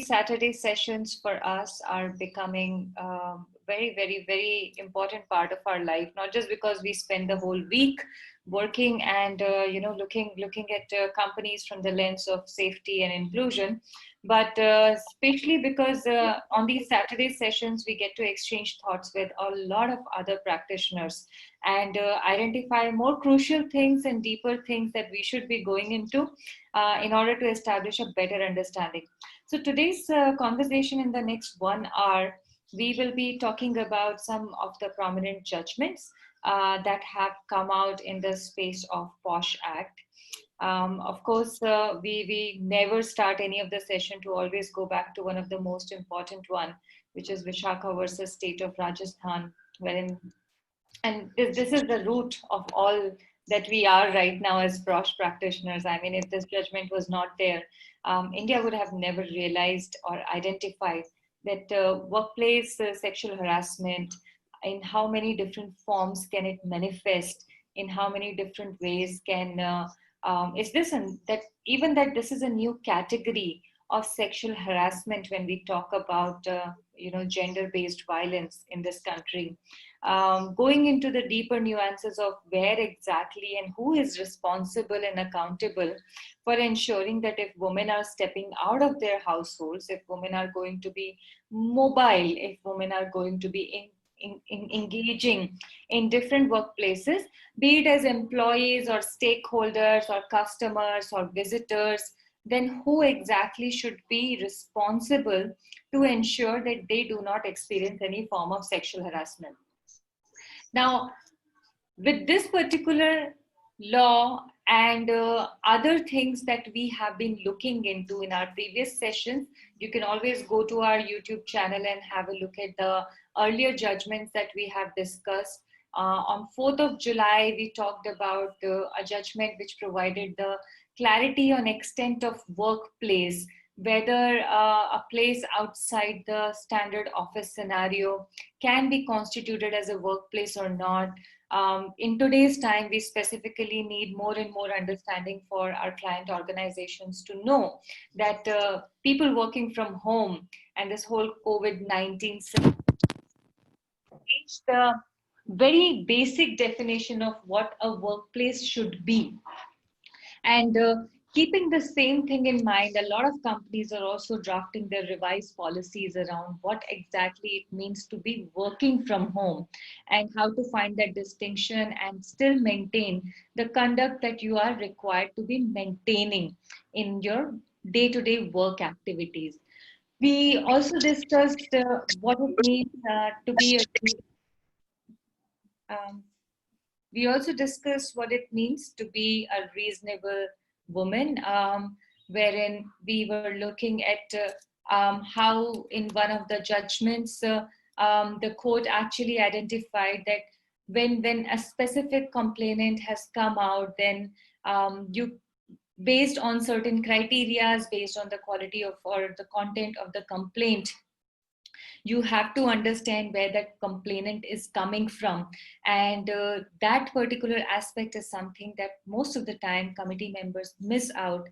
Saturday sessions for us are becoming very, very, very important part of our life. Not just because we spend the whole week working and looking at companies from the lens of safety and inclusion, but especially because on these Saturday sessions we get to exchange thoughts with a lot of other practitioners and identify more crucial things and deeper things that we should be going into in order to establish a better understanding. So today's conversation in the next 1 hour, we will be talking about some of the prominent judgments that have come out in the space of POSH Act. Of course, we never start any of the session to always go back to one of the most important one, which is Vishakha versus State of Rajasthan, wherein and this is the root of all that we are right now as POSH practitioners. I mean, if this judgment was not there, India would have never realized or identified that workplace sexual harassment, in how many different forms can it manifest, in how many different ways can is this and that, even that this is a new category of sexual harassment when we talk about gender-based violence in this country, going into the deeper nuances of where exactly and who is responsible and accountable for ensuring that if women are stepping out of their households, if women are going to be mobile, if women are going to be engaging in different workplaces, be it as employees or stakeholders or customers or visitors, then who exactly should be responsible to ensure that they do not experience any form of sexual harassment. Now, with this particular law and other things that we have been looking into in our previous sessions, you can always go to our YouTube channel and have a look at the earlier judgments that we have discussed. On 4th of July, we talked about a judgment which provided the clarity on extent of workplace, whether a place outside the standard office scenario can be constituted as a workplace or not. In today's time, we specifically need more and more understanding for our client organizations to know that people working from home and this whole COVID-19 reached the very basic definition of what a workplace should be. And keeping the same thing in mind, a lot of companies are also drafting their revised policies around what exactly it means to be working from home and how to find that distinction and still maintain the conduct that you are required to be maintaining in your day-to-day work activities. We also discussed what it means to be um, we also discussed what it means to be a reasonable woman, wherein we were looking at how in one of the judgments, the court actually identified that when a specific complainant has come out, then you, based on certain criteria, based on the quality of or the content of the complaint, you have to understand where that complainant is coming from, and that particular aspect is something that most of the time committee members miss out.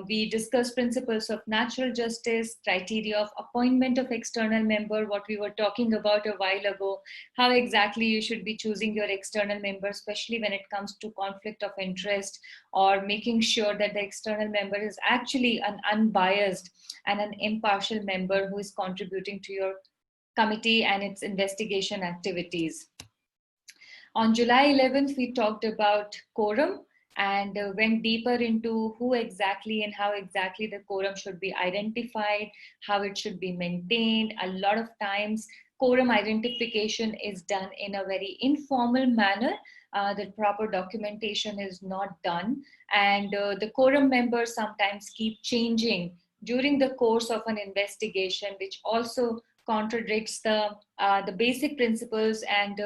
We discussed principles of natural justice, criteria of appointment of external member, what we were talking about a while ago, how exactly you should be choosing your external member, especially when it comes to conflict of interest, or making sure that the external member is actually an unbiased and an impartial member who is contributing to your committee and its investigation activities. On July 11th, we talked about quorum and went deeper into who exactly and how exactly the quorum should be identified, how it should be maintained. A lot of times, quorum identification is done in a very informal manner. The proper documentation is not done, and the quorum members sometimes keep changing during the course of an investigation, which also contradicts the basic principles and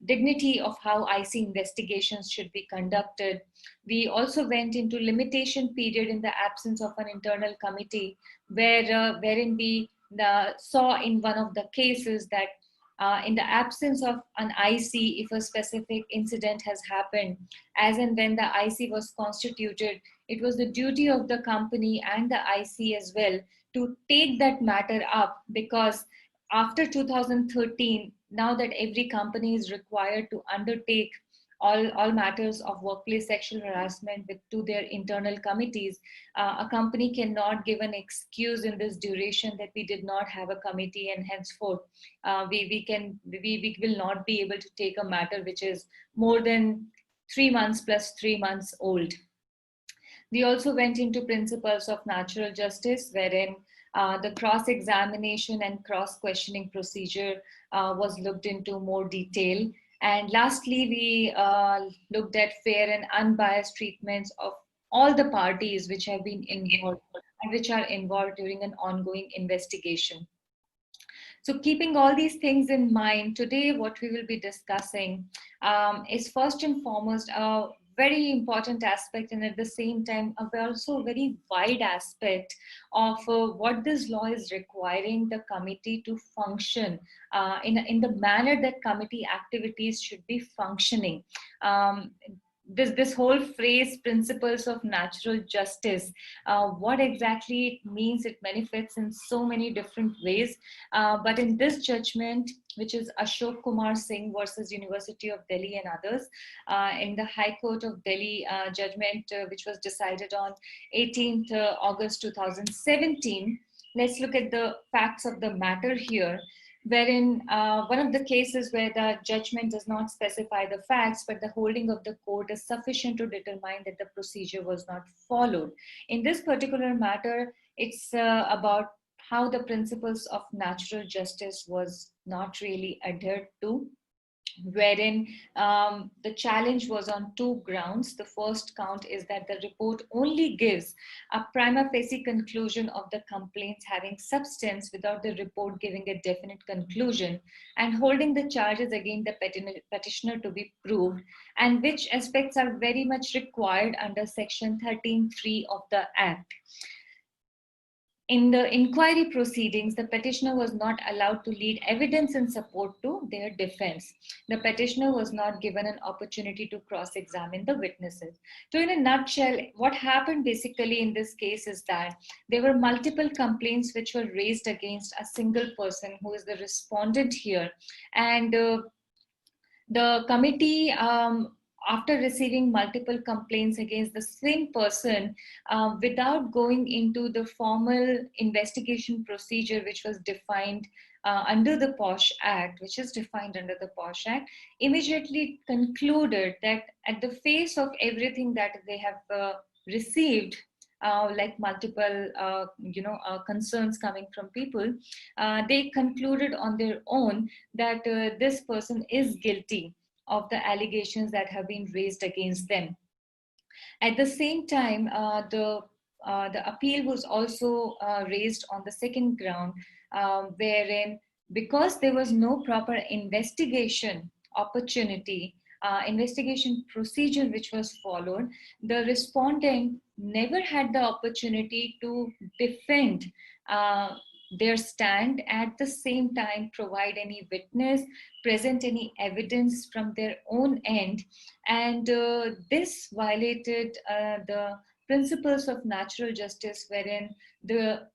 dignity of how IC investigations should be conducted. We also went into limitation period in the absence of an internal committee, wherein we saw in one of the cases that in the absence of an IC, if a specific incident has happened, as and when the IC was constituted, it was the duty of the company and the IC as well to take that matter up, because after 2013, now that every company is required to undertake all matters of workplace sexual harassment to their internal committees, a company cannot give an excuse in this duration that we did not have a committee, and henceforth we will not be able to take a matter which is more than 3 months plus 3 months old. We also went into principles of natural justice, wherein the cross-examination and cross-questioning procedure was looked into more detail. And lastly, we looked at fair and unbiased treatments of all the parties which have been involved and which are involved during an ongoing investigation. So keeping all these things in mind, today what we will be discussing is first and foremost a very important aspect, and at the same time also a very wide aspect of what this law is requiring the committee to function in the manner that committee activities should be functioning. This whole phrase, principles of natural justice, what exactly it means, it manifests in so many different ways, but in this judgment, which is Ashok Kumar Singh versus University of Delhi and others, in the High Court of Delhi judgment, which was decided on 18th August 2017, let's look at the facts of the matter here, wherein one of the cases where the judgment does not specify the facts, but the holding of the court is sufficient to determine that the procedure was not followed. In this particular matter, it's about how the principles of natural justice was not really adhered to, wherein the challenge was on two grounds. The first count is that the report only gives a prima facie conclusion of the complaints having substance without the report giving a definite conclusion and holding the charges against the petitioner to be proved, and which aspects are very much required under section 13(3) of the Act. In the inquiry proceedings, the petitioner was not allowed to lead evidence in support to their defense. The petitioner was not given an opportunity to cross-examine the witnesses. So in a nutshell, what happened basically in this case is that there were multiple complaints which were raised against a single person who is the respondent here. And the committee, after receiving multiple complaints against the same person, without going into the formal investigation procedure which was defined under the POSH Act, which is defined under the POSH Act, immediately concluded that at the face of everything that they have received, like multiple concerns coming from people, they concluded on their own that this person is guilty of the allegations that have been raised against them. At the same time, the appeal was also raised on the second ground, wherein because there was no proper investigation opportunity, investigation procedure which was followed, the respondent never had the opportunity to defend their stand, at the same time provide any witness, present any evidence from their own end, and this violated the principles of natural justice, wherein the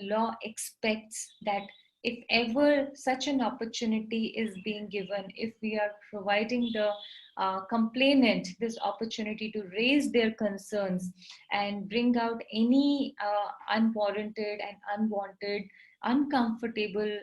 law expects that if ever such an opportunity is being given, if we are providing the complainant this opportunity to raise their concerns and bring out any unwarranted and unwanted, uncomfortable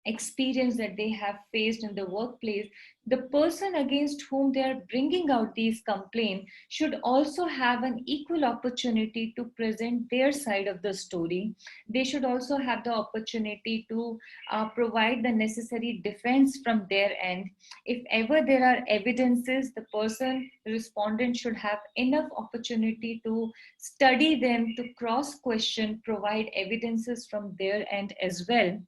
experience that they have faced in the workplace, the person against whom they are bringing out these complaints should also have an equal opportunity to present their side of the story. They should also have the opportunity to provide the necessary defense from their end. If ever there are evidences, the person, the respondent, should have enough opportunity to study them, to cross question, provide evidences from their end as well.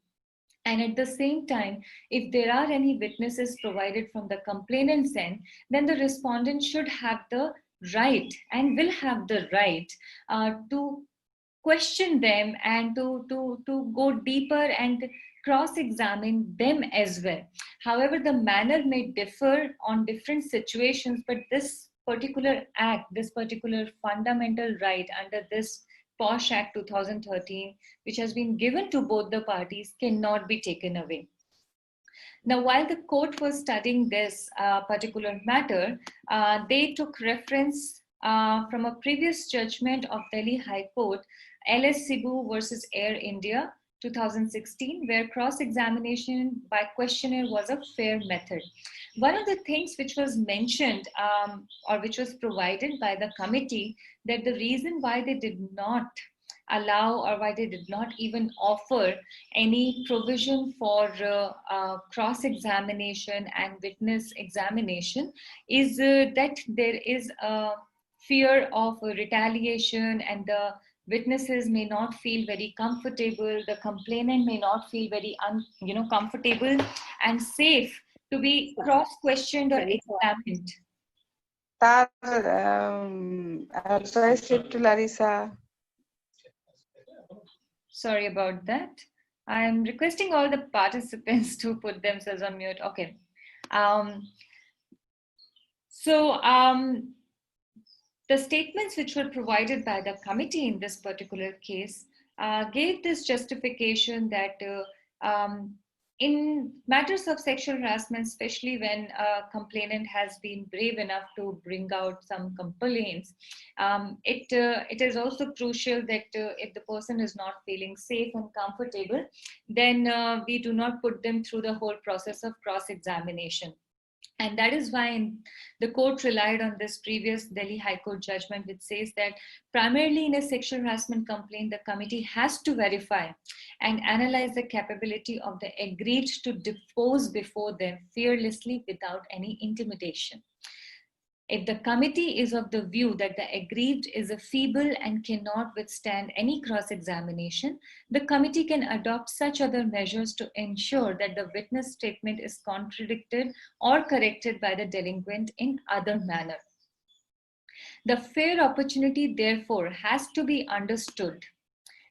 And at the same time, if there are any witnesses provided from the complainant's end, then the respondent should have the right and will have the right to question them and to go deeper and cross-examine them as well. However, the manner may differ on different situations, but this particular act, this particular fundamental right under this POSH Act 2013, which has been given to both the parties, cannot be taken away. Now, while the court was studying this particular matter, they took reference from a previous judgment of Delhi High Court, LS Cebu versus Air India, 2016, where cross-examination by questionnaire was a fair method. One of the things which was mentioned or which was provided by the committee, that the reason why they did not allow or why they did not even offer any provision for cross-examination and witness examination is that there is a fear of retaliation, and the witnesses may not feel very comfortable, the complainant may not feel very comfortable and safe to be cross-questioned or examined. Sorry about that. I'm requesting all the participants to put themselves on mute. Okay. The statements which were provided by the committee in this particular case gave this justification that in matters of sexual harassment, especially when a complainant has been brave enough to bring out some complaints, it is also crucial that if the person is not feeling safe and comfortable, then we do not put them through the whole process of cross-examination. And that is why the court relied on this previous Delhi High Court judgment, which says that primarily in a sexual harassment complaint, the committee has to verify and analyze the capability of the aggrieved to depose before them fearlessly without any intimidation. If the committee is of the view that the aggrieved is a feeble and cannot withstand any cross-examination, the committee can adopt such other measures to ensure that the witness statement is contradicted or corrected by the delinquent in other manner. The fair opportunity, therefore, has to be understood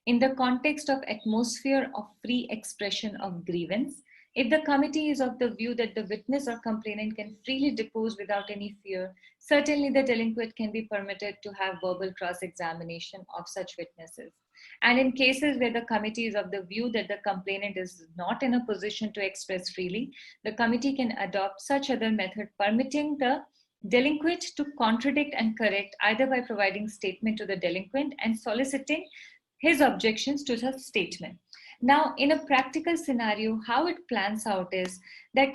in the context of atmosphere of free expression of grievance. If the committee is of the view that the witness or complainant can freely depose without any fear, certainly the delinquent can be permitted to have verbal cross-examination of such witnesses. And in cases where the committee is of the view that the complainant is not in a position to express freely, the committee can adopt such other method permitting the delinquent to contradict and correct, either by providing statement to the delinquent and soliciting his objections to the statement. Now, in a practical scenario, how it plans out is that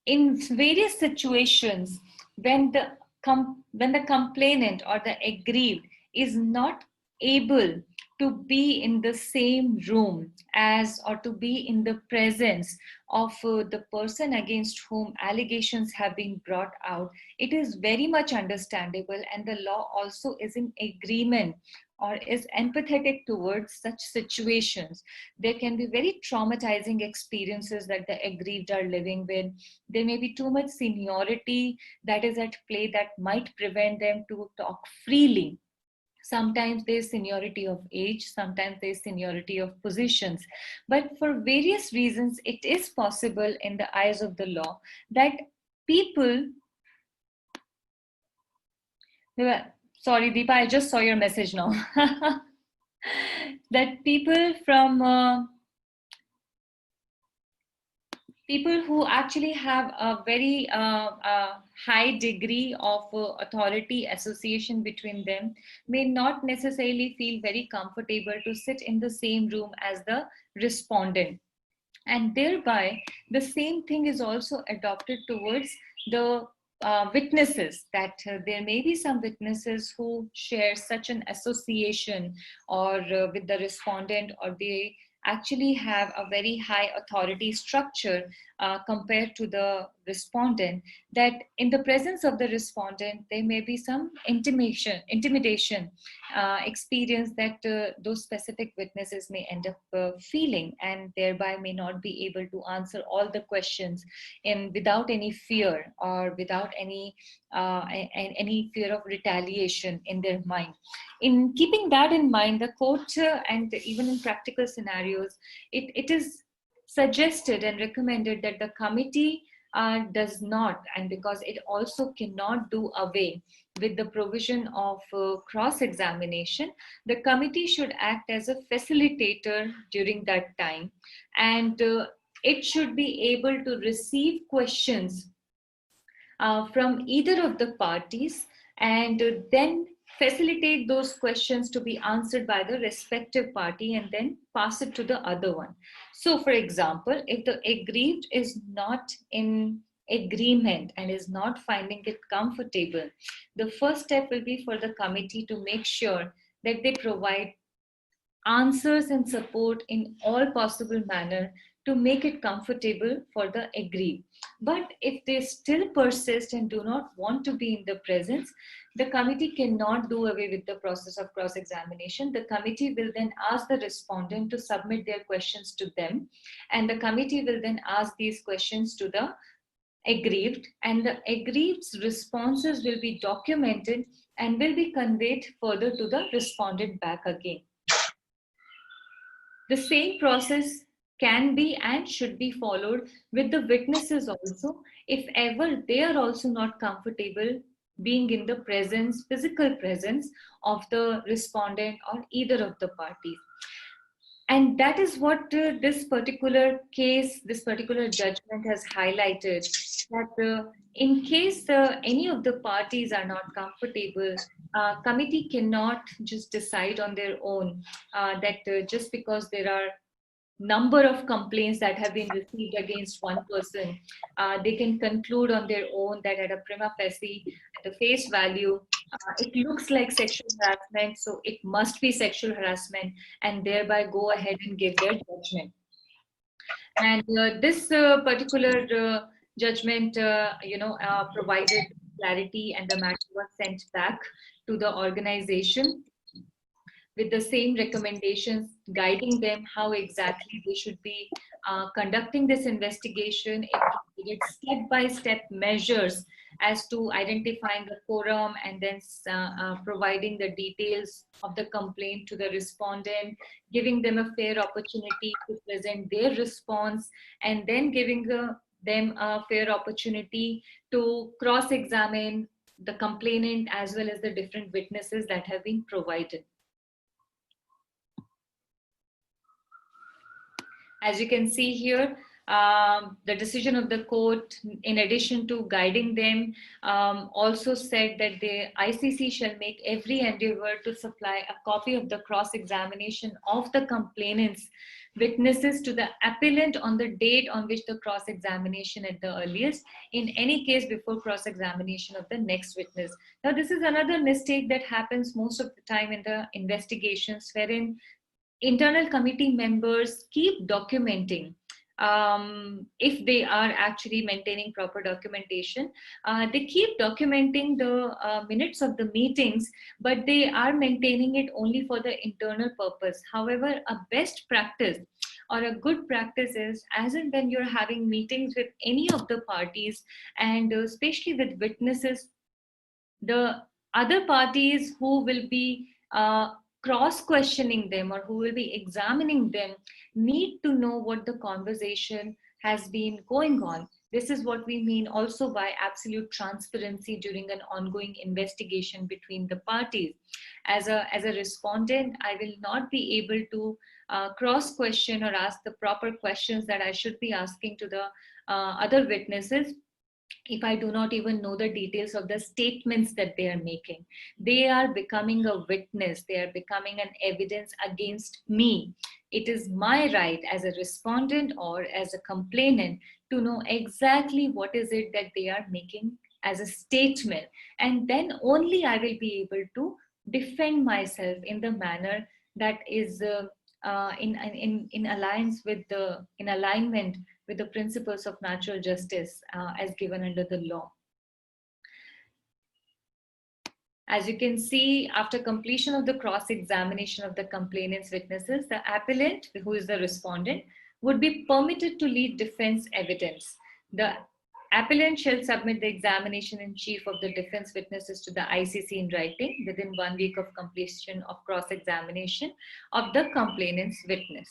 in various situations, when the complainant or the aggrieved is not able to be in the same room as or to be in the presence of the person against whom allegations have been brought out, it is very much understandable, and the law also is in agreement or is empathetic towards such situations. There can be very traumatizing experiences that the aggrieved are living with. There may be too much seniority that is at play that might prevent them to talk freely. Sometimes there's seniority of age, sometimes there's seniority of positions. But for various reasons, it is possible in the eyes of the law that people, sorry, Deepa, I just saw your message now. That people from people who actually have a very high degree of authority association between them may not necessarily feel very comfortable to sit in the same room as the respondent. And thereby, the same thing is also adopted towards the witnesses, that there may be some witnesses who share such an association or with the respondent, or they actually have a very high authority structure compared to the respondent, that in the presence of the respondent, there may be some intimidation experience that those specific witnesses may end up feeling, and thereby may not be able to answer all the questions without any fear or without any fear of retaliation in their mind. In keeping that in mind, the court and even in practical scenarios, it is suggested and recommended that the committee does not, and because it also cannot do away with the provision of cross-examination, the committee should act as a facilitator during that time, and it should be able to receive questions from either of the parties, and then facilitate those questions to be answered by the respective party and then pass it to the other one. So for example, if the aggrieved is not in agreement and is not finding it comfortable, the first step will be for the committee to make sure that they provide answers and support in all possible manner to make it comfortable for the aggrieved. But if they still persist and do not want to be in the presence, the committee cannot do away with the process of cross-examination. The committee will then ask the respondent to submit their questions to them, and the committee will then ask these questions to the aggrieved, and the aggrieved's responses will be documented and will be conveyed further to the respondent back again. The same process can be and should be followed with the witnesses also, if ever they are also not comfortable being in the presence, physical presence of the respondent or either of the parties. And that is what this particular case, this particular judgment has highlighted, that in case any of the parties are not comfortable, committee cannot just decide on their own that just because there are number of complaints that have been received against one person, they can conclude on their own that at a prima facie, at the face value, it looks like sexual harassment, so it must be sexual harassment, and thereby go ahead and give their judgment. And this particular judgment, provided clarity, and the matter was sent back to the organization with the same recommendations, guiding them how exactly they should be conducting this investigation. It provided step-by-step measures as to identifying the quorum and then providing the details of the complaint to the respondent, giving them a fair opportunity to present their response, and then giving them a fair opportunity to cross-examine the complainant as well as the different witnesses that have been provided. As you can see here, the decision of the court, in addition to guiding them, also said that the ICC shall make every endeavor to supply a copy of the cross-examination of the complainant's witnesses to the appellant on the date on which the cross-examination at the earliest, in any case before cross-examination of the next witness. Now, this is another mistake that happens most of the time in the investigations, wherein internal committee members keep documenting, if they are actually maintaining proper documentation, they keep documenting the minutes of the meetings, but they are maintaining it only for the internal purpose. However, a best practice or a good practice is, as and when you're having meetings with any of the parties, and especially with witnesses, the other parties who will be cross-questioning them or who will be examining them need to know what the conversation has been going on. This is what we mean also by absolute transparency during an ongoing investigation between the parties. As a respondent, I will not be able to cross-question or ask the proper questions that I should be asking to the other witnesses if I do not even know the details of the statements that they are making. They are becoming a witness, they are becoming an evidence against me. It is my right as a respondent or as a complainant to know exactly what is it that they are making as a statement. And then only I will be able to defend myself in the manner that is in alliance with in alignment with the principles of natural justice as given under the law. As you can see, after completion of the cross-examination of the complainant's witnesses, the appellant, who is the respondent, would be permitted to lead defense evidence. The appellant shall submit the examination in chief of the defense witnesses to the ICC in writing within 1 week of completion of cross-examination of the complainant's witness.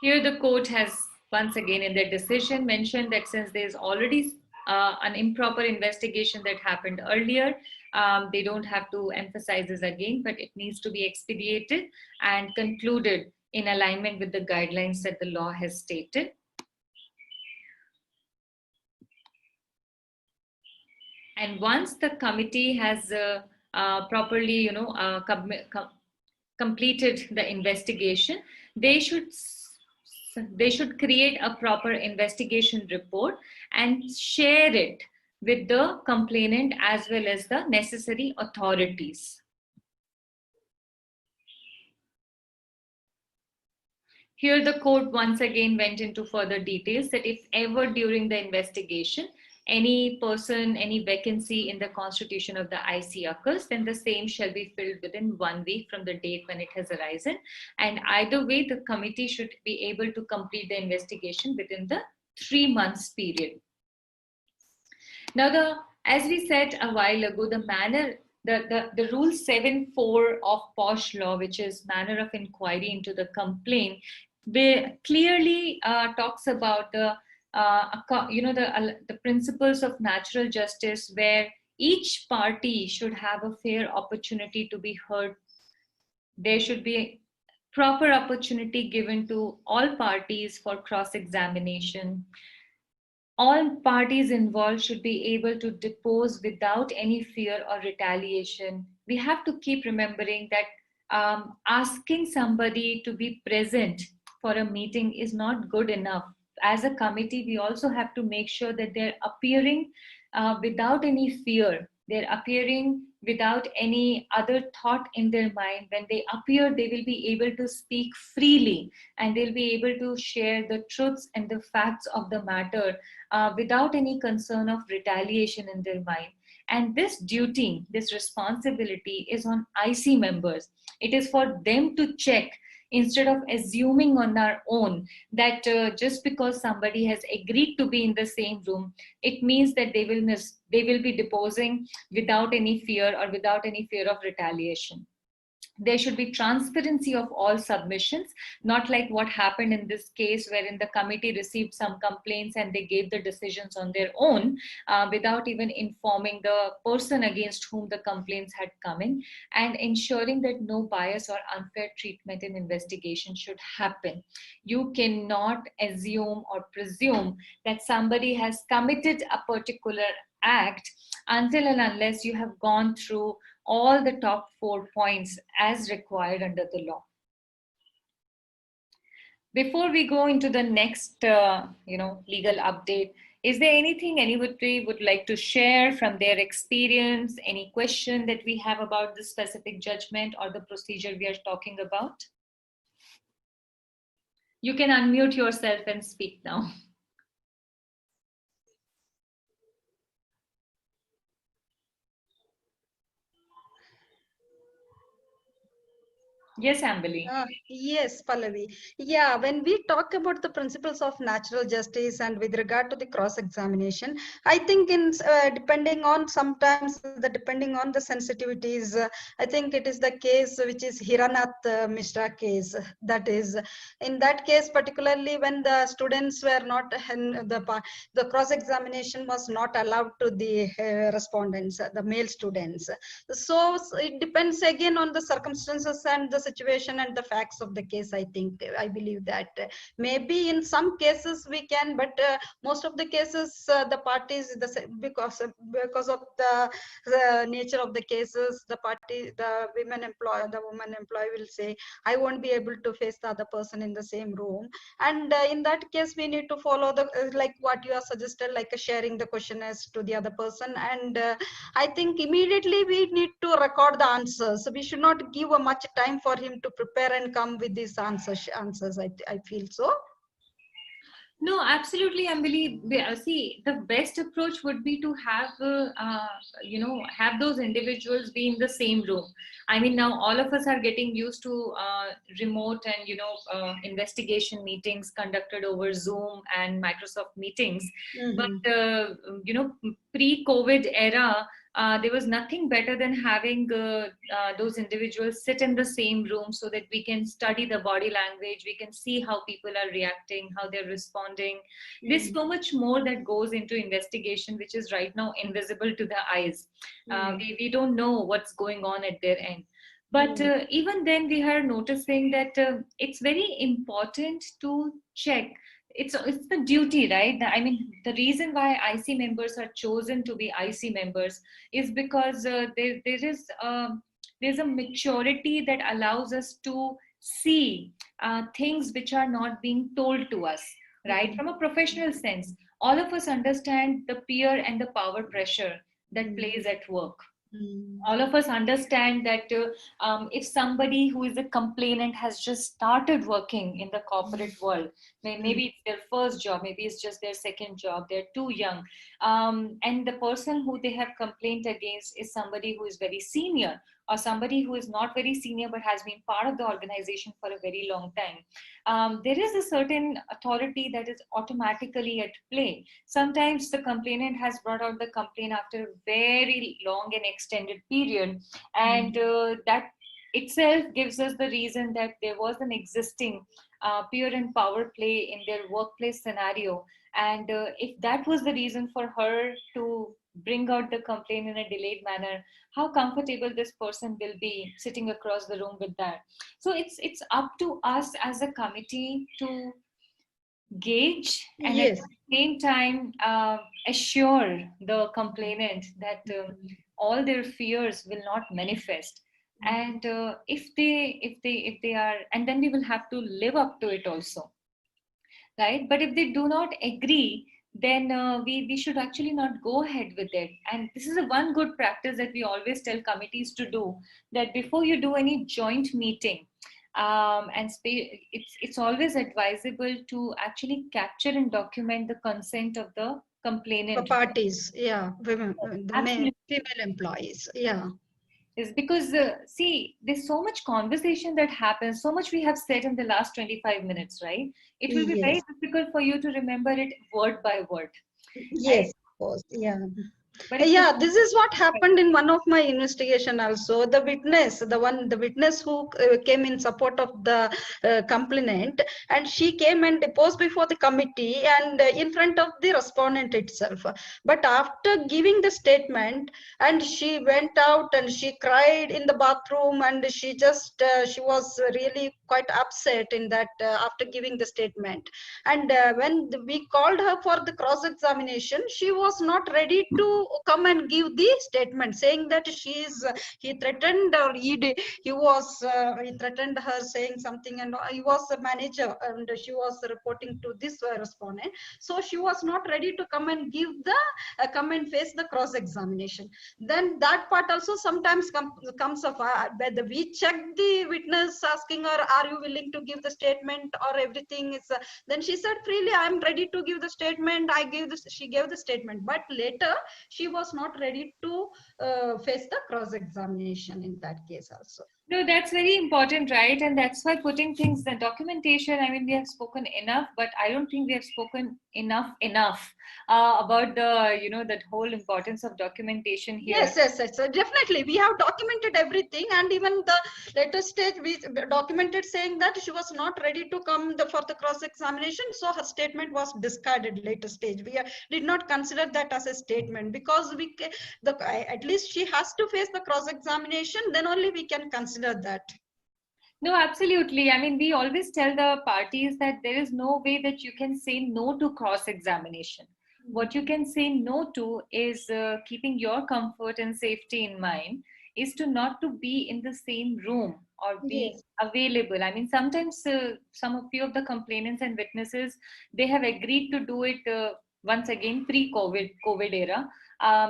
Here the court has once again in their decision mentioned that since there's already an improper investigation that happened earlier, they don't have to emphasize this again, but it needs to be expedited and concluded in alignment with the guidelines that the law has stated. And once the committee has properly, completed the investigation, they should create a proper investigation report and share it with the complainant as well as the necessary authorities. Here the court once again went into further details that if ever during the investigation any person, any vacancy in the constitution of the IC occurs, then the same shall be filled within 1 week from the date when it has arisen. And either way, the committee should be able to complete the investigation within the 3 months period. Now, as we said a while ago, the manner, the rule 7(4) of POSH law, which is manner of inquiry into the complaint, clearly talks about the the principles of natural justice, where each party should have a fair opportunity to be heard. There should be proper opportunity given to all parties for cross-examination. All parties involved should be able to depose without any fear or retaliation. We have to keep remembering that asking somebody to be present for a meeting is not good enough. As a committee, we also have to make sure that they're appearing without any fear. They're appearing without any other thought in their mind. When they appear, they will be able to speak freely and they'll be able to share the truths and the facts of the matter without any concern of retaliation in their mind. And this duty, this responsibility is on IC members. It is for them to check instead of assuming on our own that just because somebody has agreed to be in the same room, it means that they will be deposing without any fear or without any fear of retaliation. There should be transparency of all submissions, not like what happened in this case, wherein the committee received some complaints and they gave the decisions on their own without even informing the person against whom the complaints had come in, and ensuring that no bias or unfair treatment in investigation should happen. You cannot assume or presume that somebody has committed a particular act until and unless you have gone through all the top 4 points as required under the law. Before we go into the next, legal update, is there anything anybody would like to share from their experience? Any question that we have about the specific judgment or the procedure we are talking about? You can unmute yourself and speak now. Yes, Ambali. Yes, Pallavi. Yeah, when we talk about the principles of natural justice and with regard to the cross-examination, I think in depending on the sensitivities, I think it is the case which is Hiranath Mishra case. That is, in that case, particularly when the students were not, the cross-examination was not allowed to the respondents, the male students. So it depends again on the circumstances and the situation and the facts of the case. I believe that maybe in some cases we can, but most of the cases the parties, because of the nature of the cases, the woman employee will say, I won't be able to face the other person in the same room, and in that case we need to follow the like what you have suggested, like sharing the questionnaires to the other person, and I think immediately we need to record the answers. So we should not give a much time for him to prepare and come with these answers. I feel so. No, absolutely, Ambili. See, the best approach would be to have, have those individuals be in the same room. I mean, now all of us are getting used to remote and, investigation meetings conducted over Zoom and Microsoft meetings. Mm-hmm. But, pre-COVID era, there was nothing better than having those individuals sit in the same room so that we can study the body language, we can see how people are reacting, how they're responding. There's so much more that goes into investigation, which is right now invisible to the eyes. We don't know what's going on at their end. But even then, we are noticing that it's very important to check. It's the duty, right? I mean, the reason why IC members are chosen to be IC members is because there's a maturity that allows us to see things which are not being told to us, right? From a professional sense, all of us understand the peer and the power pressure that plays at work. All of us understand that if somebody who is a complainant has just started working in the corporate world, maybe it's their first job, maybe it's just their second job, they're too young, and the person who they have complained against is somebody who is very senior, or somebody who is not very senior but has been part of the organization for a very long time, there is a certain authority that is automatically at play. Sometimes the complainant has brought out the complaint after a very long and extended period, and that itself gives us the reason that there was an existing peer and power play in their workplace scenario. And if that was the reason for her to bring out the complaint in a delayed manner, how comfortable this person will be sitting across the room with that. So it's up to us as a committee to gauge and at Yes. the same time assure the complainant that all their fears will not manifest. And if they are, and then we will have to live up to it also, right? But if they do not agree, then we should actually not go ahead with it. And this is a one good practice that we always tell committees to do, that before you do any joint meeting, it's always advisable to actually capture and document the consent of the The complainant. parties, yeah, women, the Absolutely. female employees, yeah. Is because see, there's so much conversation that happens, so much we have said in the last 25 minutes, right? It will be very Yes, difficult for you to remember it word by word, yes, right? of course, yeah. But if you Yeah, this is what happened in one of my investigation also. The witness who came in support of the complainant, and she came and deposed before the committee and in front of the respondent itself. But after giving the statement, and she went out and she cried in the bathroom, and she was really quite upset in that after giving the statement. And when we called her for the cross examination, she was not ready to come and give the statement, saying that he threatened, or he threatened her, saying something, and he was a manager and she was reporting to this respondent. So she was not ready to come and give the come and face the cross examination. Then that part also sometimes comes up, whether we check the witness asking her, are you willing to give the statement, or everything is then she said freely, I am ready to give the statement. She gave the statement, but later she was not ready to face the cross examination in that case also. No, that's very important, right? And that's why putting things, the documentation, I mean, we have spoken enough, but I don't think we have spoken enough about that whole importance of documentation here. Yes. So definitely, we have documented everything, and even the later stage, we documented saying that she was not ready to come for the cross examination, so her statement was discarded. Later stage, we did not consider that as a statement, because at least she has to face the cross examination. Then only we can consider that. No, absolutely. I mean, we always tell the parties that there is no way that you can say no to cross examination. What you can say no to is keeping your comfort and safety in mind, is to not to be in the same room or be Yes. available. I mean, sometimes some of few of the complainants and witnesses, they have agreed to do it once again pre-COVID era.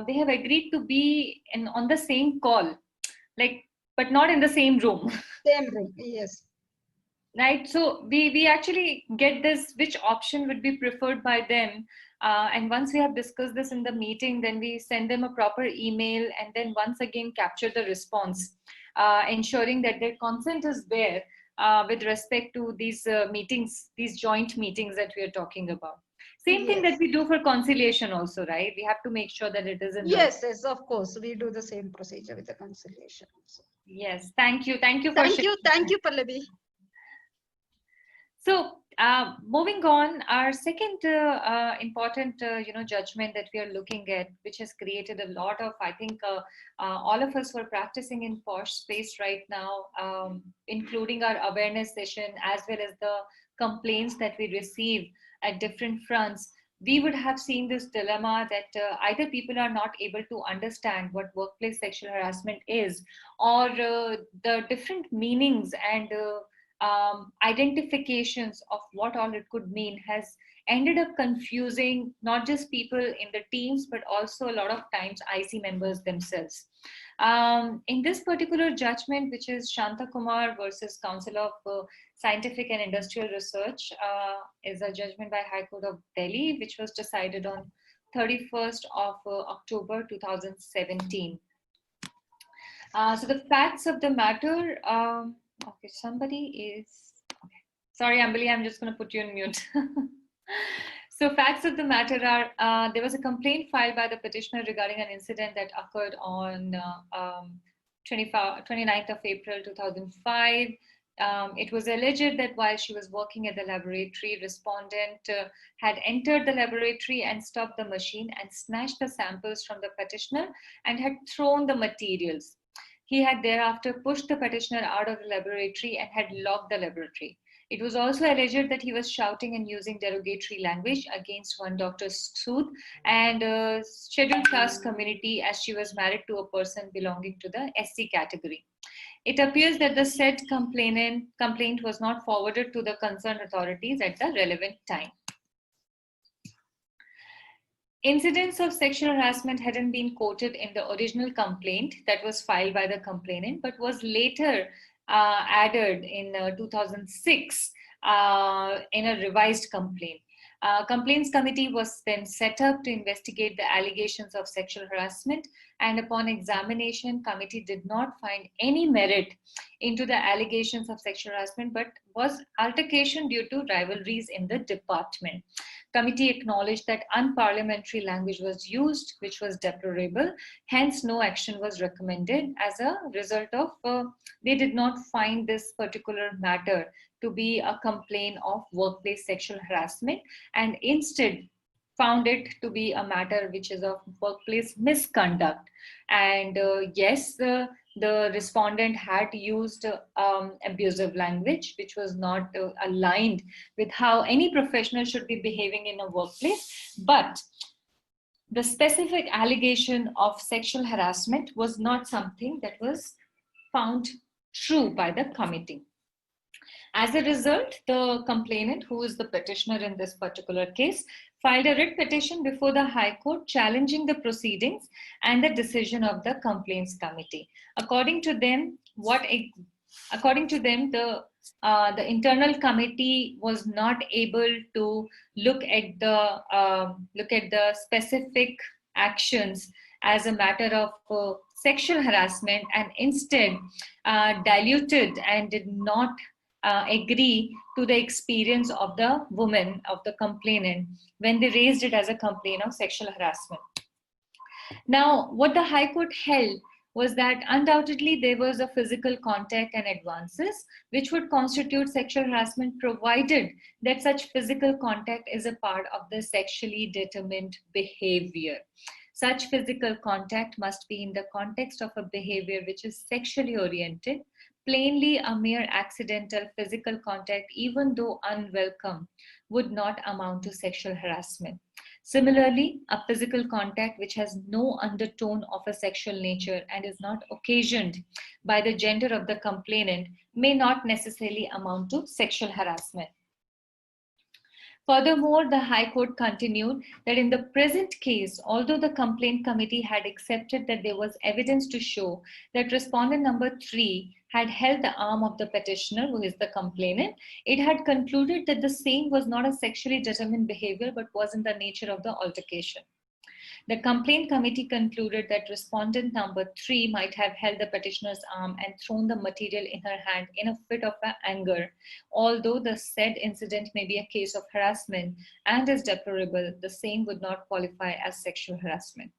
They have agreed to be on the same call, like, but not in the same room. Same room. Yes. Right, so we actually get this, which option would be preferred by them, and once we have discussed this in the meeting, then we send them a proper email, and then once again capture the response, ensuring that their consent is there with respect to these meetings, these joint meetings that we are talking about. Same thing that Yes. we do for conciliation also, right? We have to make sure that it is in the... Yes, yes, of course. We do the same procedure with the conciliation also. Yes, thank you. Thank you for sharing. Thank you, Pallavi. So, moving on, our second important, judgment that we are looking at, which has created a lot of, I think, all of us who are practicing in posh space right now, including our awareness session, as well as the complaints that we receive at different fronts, we would have seen this dilemma that either people are not able to understand what workplace sexual harassment is, or the different meanings and identifications of what all it could mean has ended up confusing not just people in the teams, but also a lot of times IC members themselves. In this particular judgment, which is Shanta Kumar versus Council of Scientific and Industrial Research, is a judgment by High Court of Delhi, which was decided on 31st of October 2017. So the facts of the matter, okay, somebody is, okay. Sorry, Ambali, I'm just going to put you on mute. So facts of the matter are, there was a complaint filed by the petitioner regarding an incident that occurred on 29th of April 2005. It was alleged that while she was working at the laboratory, respondent had entered the laboratory and stopped the machine and snatched the samples from the petitioner and had thrown the materials. He had thereafter pushed the petitioner out of the laboratory and had locked the laboratory. It was also alleged that he was shouting and using derogatory language against one Dr. Sood and scheduled class community, as she was married to a person belonging to the SC category. It appears that the said complaint was not forwarded to the concerned authorities at the relevant time. Incidents of sexual harassment hadn't been quoted in the original complaint that was filed by the complainant, but was later added in 2006 in a revised complaint. Complaints committee was then set up to investigate the allegations of sexual harassment, and upon examination, committee did not find any merit into the allegations of sexual harassment, but was altercation due to rivalries in the department. Committee acknowledged that unparliamentary language was used, which was deplorable. Hence, no action was recommended. As a result of, they did not find this particular matter to be a complaint of workplace sexual harassment, and instead found it to be a matter which is of workplace misconduct. And yes, the respondent had used abusive language, which was not aligned with how any professional should be behaving in a workplace. But the specific allegation of sexual harassment was not something that was found true by the committee. As a result, the complainant, who is the petitioner in this particular case, filed a writ petition before the High Court challenging the proceedings and the decision of the complaints committee. According to them, the internal committee was not able to look at the specific actions as a matter of sexual harassment, and instead diluted and did not agree to the experience of the woman, of the complainant, when they raised it as a complaint of sexual harassment. Now, what the High Court held was that undoubtedly there was a physical contact and advances which would constitute sexual harassment, provided that such physical contact is a part of the sexually determined behavior. Such physical contact must be in the context of a behavior which is sexually oriented. Plainly, a mere accidental physical contact, even though unwelcome, would not amount to sexual harassment. Similarly, a physical contact which has no undertone of a sexual nature and is not occasioned by the gender of the complainant may not necessarily amount to sexual harassment. Furthermore, the High Court continued that in the present case, although the complaint committee had accepted that there was evidence to show that respondent number 3 had held the arm of the petitioner, who is the complainant, it had concluded that the same was not a sexually determined behavior but was in the nature of the altercation. The complaint committee concluded that respondent number 3 might have held the petitioner's arm and thrown the material in her hand in a fit of anger. Although the said incident may be a case of harassment and is deplorable, the same would not qualify as sexual harassment.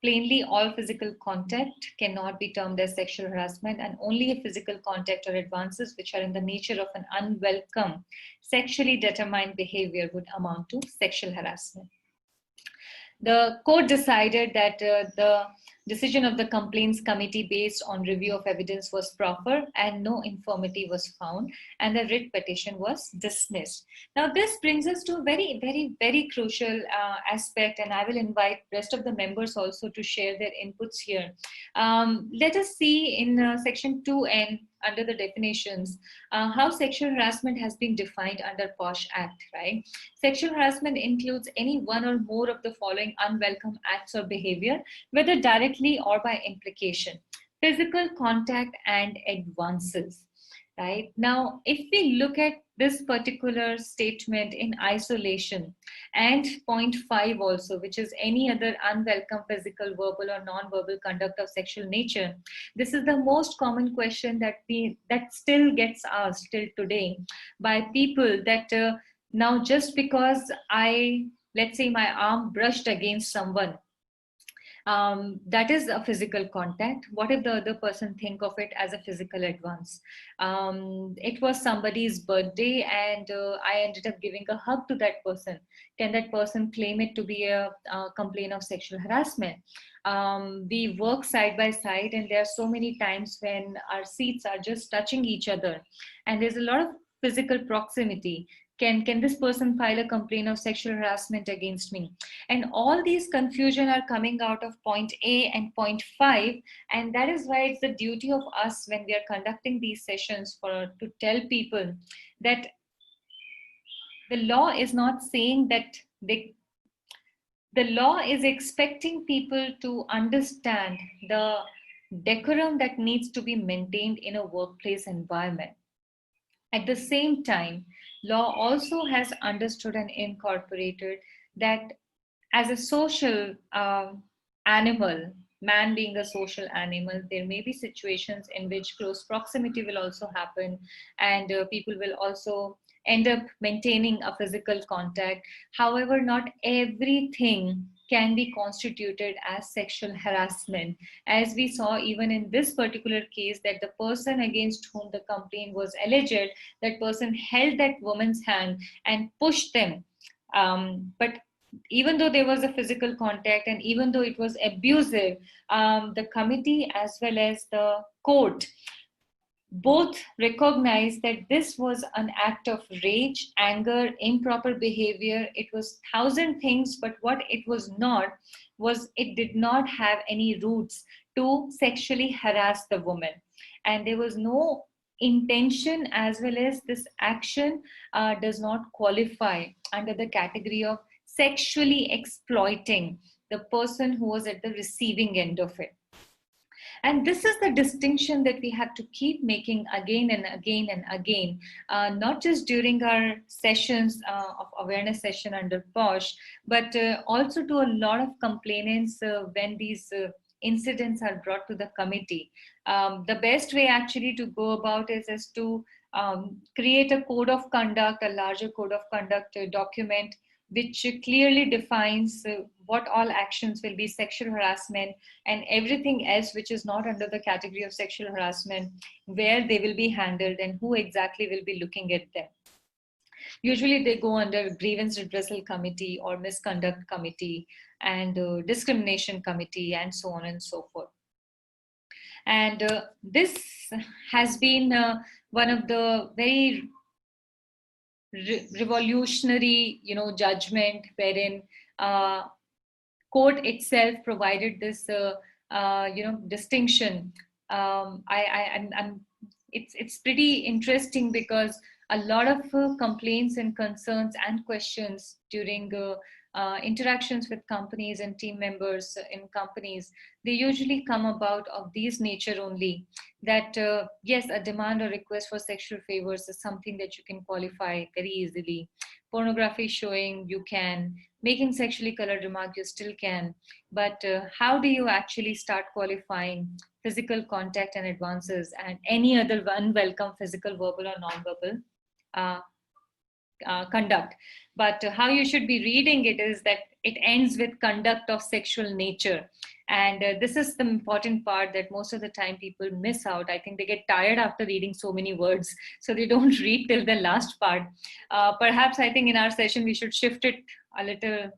Plainly, all physical contact cannot be termed as sexual harassment, and only a physical contact or advances which are in the nature of an unwelcome, sexually determined behavior would amount to sexual harassment. The court decided that the decision of the complaints committee based on review of evidence was proper and no infirmity was found, and the writ petition was dismissed. Now this brings us to a very, very, very crucial aspect, and I will invite rest of the members also to share their inputs here. Let us see in section 2N under the definitions how sexual harassment has been defined under POSH Act, right? Sexual harassment includes any one or more of the following unwelcome acts or behavior, whether directly or by implication: physical contact and advances. Right now, if we look at this particular statement in isolation, and point 5 also, which is any other unwelcome physical, verbal, or non-verbal conduct of sexual nature, this is the most common question that still gets asked till today by people, that now just because let's say my arm brushed against someone, that is a physical contact. What if the other person think of it as a physical advance? It was somebody's birthday and I ended up giving a hug to that person. Can that person claim it to be a complaint of sexual harassment? We work side by side, and there are so many times when our seats are just touching each other and there's a lot of physical proximity. Can this person file a complaint of sexual harassment against me? And all these confusion are coming out of point A and point 5, and that is why it's the duty of us when we are conducting these sessions to tell people that the law is not saying that the law is expecting people to understand the decorum that needs to be maintained in a workplace environment. At the same time, law also has understood and incorporated that as a social animal, man being a social animal, there may be situations in which close proximity will also happen, and people will also end up maintaining a physical contact. However, not everything can be constituted as sexual harassment, as we saw even in this particular case, that the person against whom the complaint was alleged, that person held that woman's hand and pushed them. But even though there was a physical contact and even though it was abusive, the committee as well as the court both recognized that this was an act of rage, anger, improper behavior. It was 1,000 things, but what it was not was it did not have any roots to sexually harass the woman. And there was no intention, as well as this action does not qualify under the category of sexually exploiting the person who was at the receiving end of it. And this is the distinction that we have to keep making again and again and again, not just during our sessions of awareness session under POSH, but also to a lot of complainants when these incidents are brought to the committee. The best way actually to go about is to create a code of conduct, a larger code of conduct document, which clearly defines what all actions will be sexual harassment, and everything else which is not under the category of sexual harassment, where they will be handled and who exactly will be looking at them. Usually they go under grievance redressal committee or misconduct committee and discrimination committee and so on and so forth. And this has been one of the very revolutionary, judgment, wherein court itself provided this, distinction. It's pretty interesting because a lot of complaints and concerns and questions during interactions with companies and team members in companies, they usually come about of these nature only. That yes, a demand or request for sexual favors is something that you can qualify very easily. Pornography showing, you can. Making sexually colored remark, you still can. But how do you actually start qualifying physical contact and advances and any other unwelcome physical, verbal, or non-verbal uh, conduct? But how you should be reading it is that it ends with conduct of sexual nature. And this is the important part that most of the time people miss out. I think they get tired after reading so many words, so they don't read till the last part. Perhaps I think in our session we should shift it a little.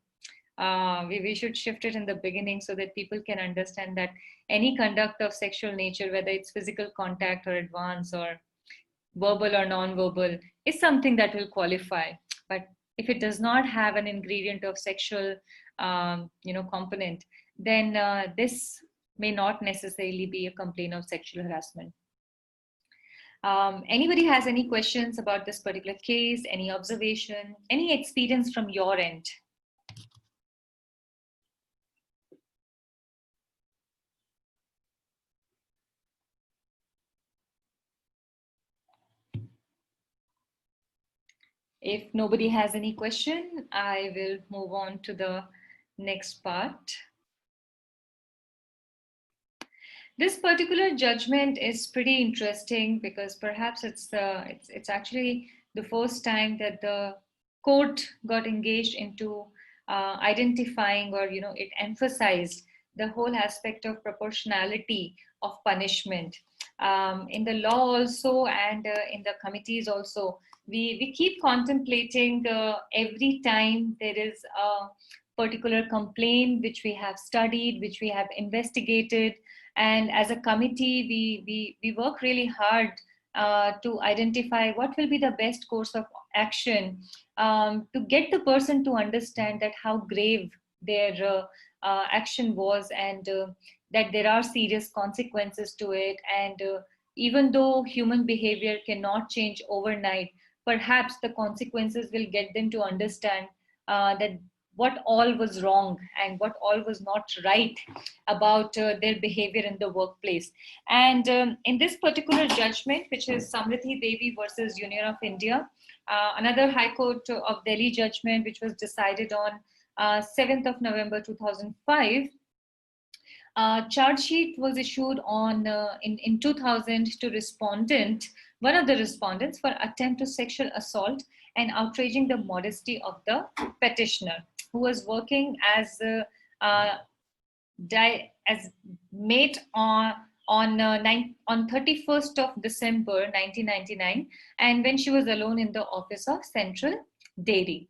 We should shift it in the beginning so that people can understand that any conduct of sexual nature, whether it's physical contact or advance or verbal or non-verbal, is something that will qualify. But if it does not have an ingredient of sexual, component, then this may not necessarily be a complaint of sexual harassment. Anybody has any questions about this particular case? Any observation? Any experience from your end? If nobody has any question, I will move on to the next part. This particular judgment is pretty interesting because perhaps it's actually the first time that the court got engaged into identifying, or it emphasized the whole aspect of proportionality of punishment. In the law also, and in the committees also, we keep contemplating every time there is a particular complaint which we have studied, which we have investigated, and as a committee we work really hard to identify what will be the best course of action, to get the person to understand that how grave their action was, and that there are serious consequences to it. And even though human behavior cannot change overnight, perhaps the consequences will get them to understand that what all was wrong and what all was not right about their behavior in the workplace. And in this particular judgment, which is Samriddhi Devi versus Union of India, another High Court of Delhi judgment, which was decided on 7th of November 2005, charge sheet was issued on in 2000 to one of the respondents, for attempt to sexual assault and outraging the modesty of the petitioner, who was working as mate on 31st of December 1999, and when she was alone in the office of Central Dairy.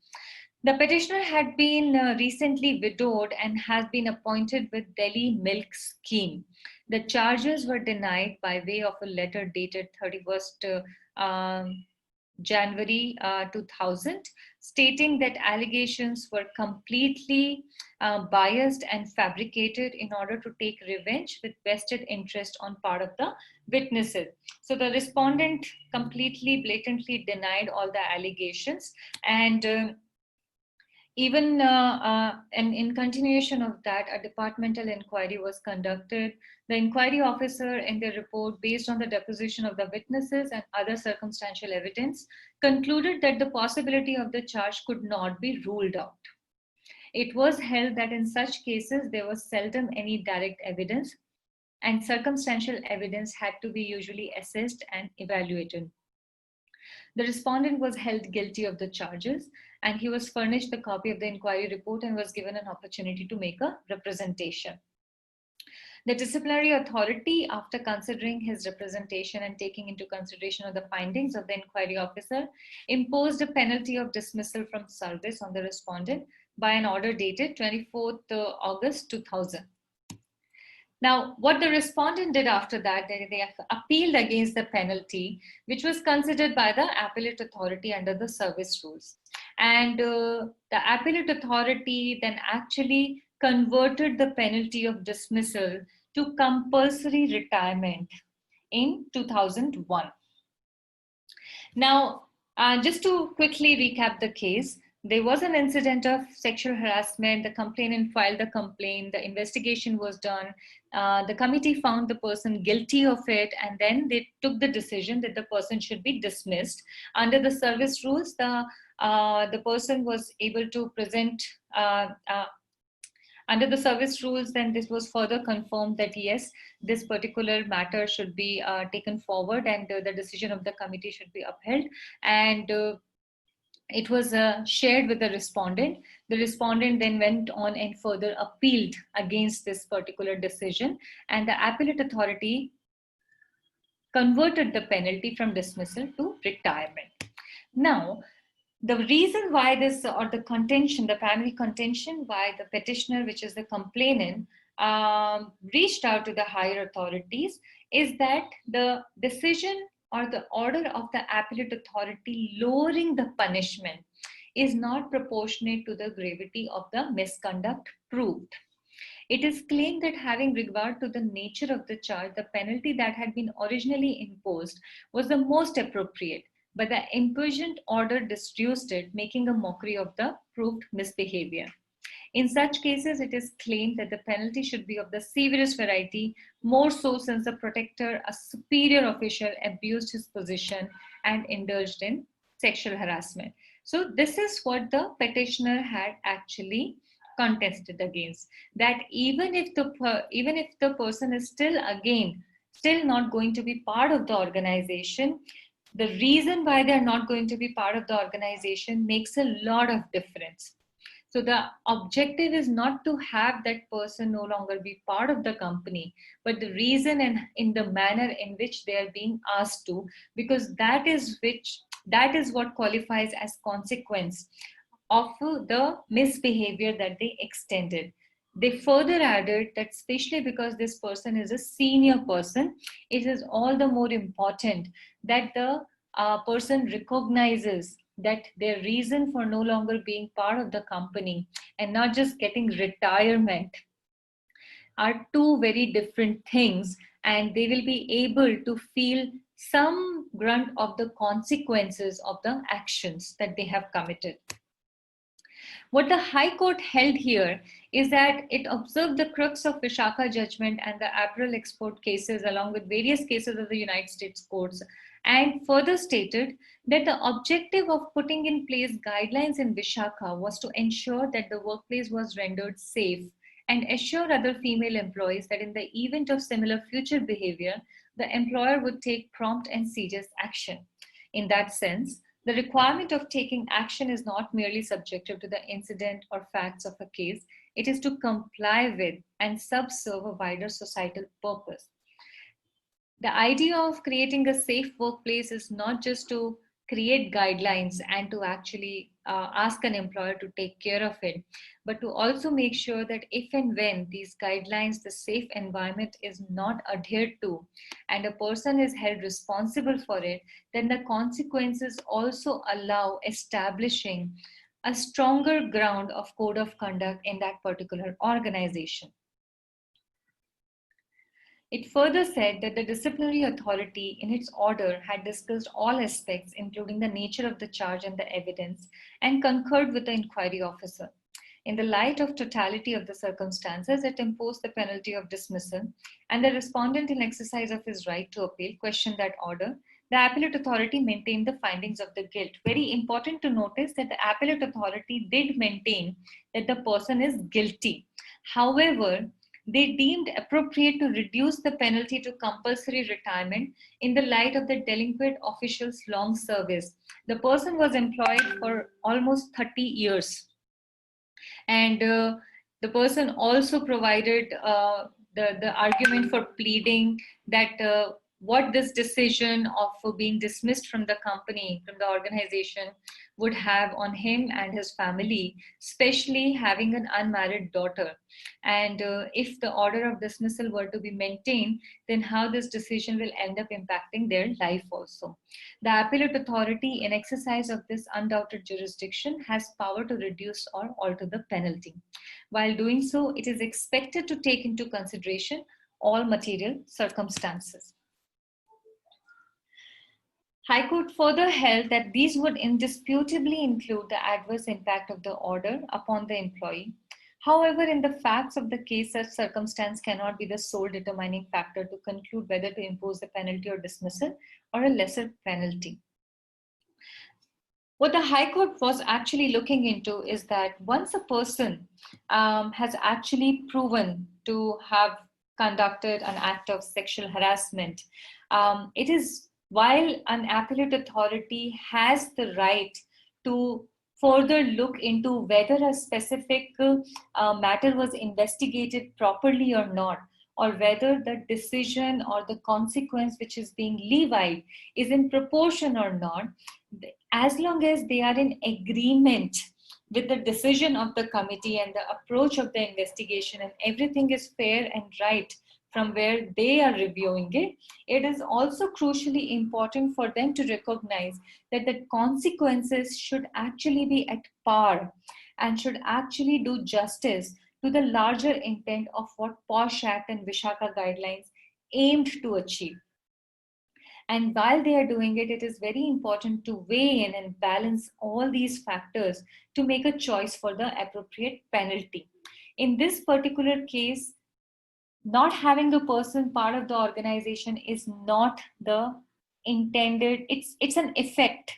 The petitioner had been recently widowed and has been appointed with Delhi Milk Scheme. The charges were denied by way of a letter dated 31st January 2000, stating that allegations were completely biased and fabricated in order to take revenge with vested interest on part of the witnesses. So the respondent completely, blatantly denied all the allegations, and even in continuation of that, a departmental inquiry was conducted. The inquiry officer, in their report, based on the deposition of the witnesses and other circumstantial evidence, concluded that the possibility of the charge could not be ruled out. It was held that in such cases, there was seldom any direct evidence, and circumstantial evidence had to be usually assessed and evaluated. The respondent was held guilty of the charges, and he was furnished the copy of the inquiry report and was given an opportunity to make a representation. The disciplinary authority, after considering his representation and taking into consideration of the findings of the inquiry officer, imposed a penalty of dismissal from service on the respondent by an order dated 24th August 2000. Now, what the respondent did after that, they appealed against the penalty, which was considered by the appellate authority under the service rules. And the appellate authority then actually converted the penalty of dismissal to compulsory retirement in 2001. Now, just to quickly recap the case, there was an incident of sexual harassment, the complainant filed the complaint, the investigation was done, the committee found the person guilty of it, and then they took the decision that the person should be dismissed. Under the service rules, the person was able to present under the service rules. Then this was further confirmed that yes, this particular matter should be taken forward, and the decision of the committee should be upheld. And it was shared with the respondent. The respondent then went on and further appealed against this particular decision, and the appellate authority converted the penalty from dismissal to retirement. Now, the reason why this, or the contention, the primary contention why the petitioner, which is the complainant, reached out to the higher authorities is that the decision or the order of the appellate authority lowering the punishment is not proportionate to the gravity of the misconduct proved. It is claimed that having regard to the nature of the charge, the penalty that had been originally imposed was the most appropriate, but the impugn order reduced it, making a mockery of the proved misbehavior. In such cases, it is claimed that the penalty should be of the severest variety, more so since the protector, a superior official, abused his position and indulged in sexual harassment. So this is what the petitioner had actually contested against, that even if the person is still not going to be part of the organization, the reason why they're not going to be part of the organization makes a lot of difference. So the objective is not to have that person no longer be part of the company, but the reason and in the manner in which they are being asked to, because that is what qualifies as consequence of the misbehavior that they extended. They further added that especially because this person is a senior person, it is all the more important that the person recognizes that their reason for no longer being part of the company and not just getting retirement are two very different things, and they will be able to feel some brunt of the consequences of the actions that they have committed. What the High Court held here is that it observed the crux of Vishakha judgment and the apparel export cases along with various cases of the United States courts, and further stated that the objective of putting in place guidelines in Vishakha was to ensure that the workplace was rendered safe and assure other female employees that in the event of similar future behavior, the employer would take prompt and serious action. In that sense, the requirement of taking action is not merely subjective to the incident or facts of a case, it is to comply with and subserve a wider societal purpose. The idea of creating a safe workplace is not just to create guidelines and to actually ask an employer to take care of it, but to also make sure that if and when these guidelines, the safe environment is not adhered to and a person is held responsible for it, then the consequences also allow establishing a stronger ground of code of conduct in that particular organization. It further said that the disciplinary authority in its order had discussed all aspects, including the nature of the charge and the evidence, and concurred with the inquiry officer. In the light of totality of the circumstances, it imposed the penalty of dismissal, and the respondent, in exercise of his right to appeal, questioned that order. The appellate authority maintained the findings of the guilt. Very important to notice that the appellate authority did maintain that the person is guilty. However, they deemed appropriate to reduce the penalty to compulsory retirement in the light of the delinquent official's long service. The person was employed for almost 30 years. And the person also provided the argument for pleading that what this decision of being dismissed from the company, from the organization, would have on him and his family, especially having an unmarried daughter. And if the order of dismissal were to be maintained, then how this decision will end up impacting their life also. The appellate authority, in exercise of this undoubted jurisdiction, has power to reduce or alter the penalty. While doing so, it is expected to take into consideration all material circumstances. High Court further held that these would indisputably include the adverse impact of the order upon the employee. However, in the facts of the case, such circumstance cannot be the sole determining factor to conclude whether to impose a penalty or dismissal or a lesser penalty. What the High Court was actually looking into is that once a person has actually proven to have conducted an act of sexual harassment, it is while an appellate authority has the right to further look into whether a specific matter was investigated properly or not, or whether the decision or the consequence which is being levied is in proportion or not, as long as they are in agreement with the decision of the committee and the approach of the investigation, and everything is fair and right from where they are reviewing it, it is also crucially important for them to recognize that the consequences should actually be at par and should actually do justice to the larger intent of what POSH Act and Vishaka guidelines aimed to achieve. And while they are doing it, it is very important to weigh in and balance all these factors to make a choice for the appropriate penalty. In this particular case, not having the person part of the organization is not the intended, it's an effect.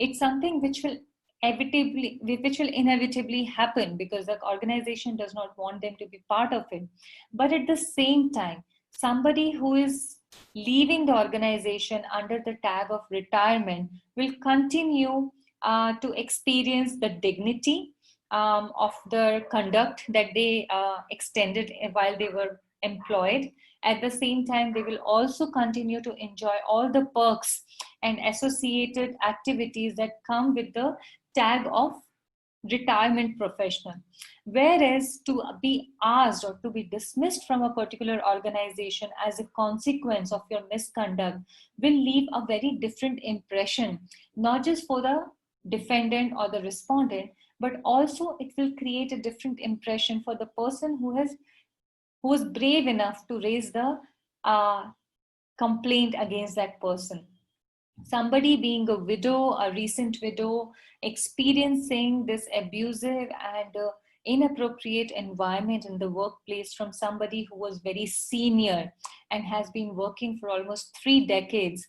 It's something which will inevitably happen because the organization does not want them to be part of it. But at the same time, somebody who is leaving the organization under the tag of retirement will continue to experience the dignity of the conduct that they extended while they were employed. At the same time, they will also continue to enjoy all the perks and associated activities that come with the tag of retirement professional. Whereas to be asked or to be dismissed from a particular organization as a consequence of your misconduct will leave a very different impression, not just for the defendant or the respondent, but also it will create a different impression for the person who was brave enough to raise the complaint against that person. Somebody being a widow, a recent widow, experiencing this abusive and inappropriate environment in the workplace from somebody who was very senior and has been working for almost 3 decades,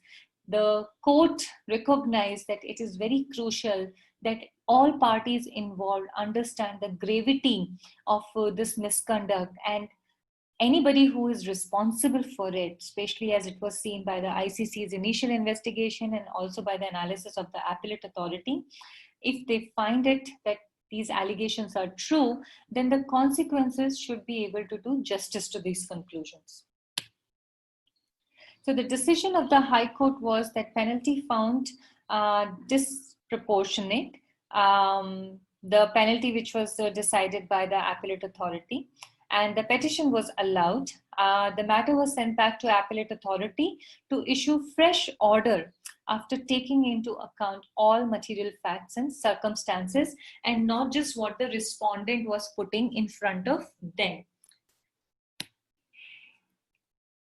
the court recognized that it is very crucial that all parties involved understand the gravity of this misconduct, and anybody who is responsible for it, especially as it was seen by the ICC's initial investigation and also by the analysis of the appellate authority, if they find it that these allegations are true, then the consequences should be able to do justice to these conclusions. So the decision of the High Court was that penalty found disproportionate, the penalty which was decided by the appellate authority, and the petition was allowed. The matter was sent back to appellate authority to issue fresh order after taking into account all material facts and circumstances and not just what the respondent was putting in front of them.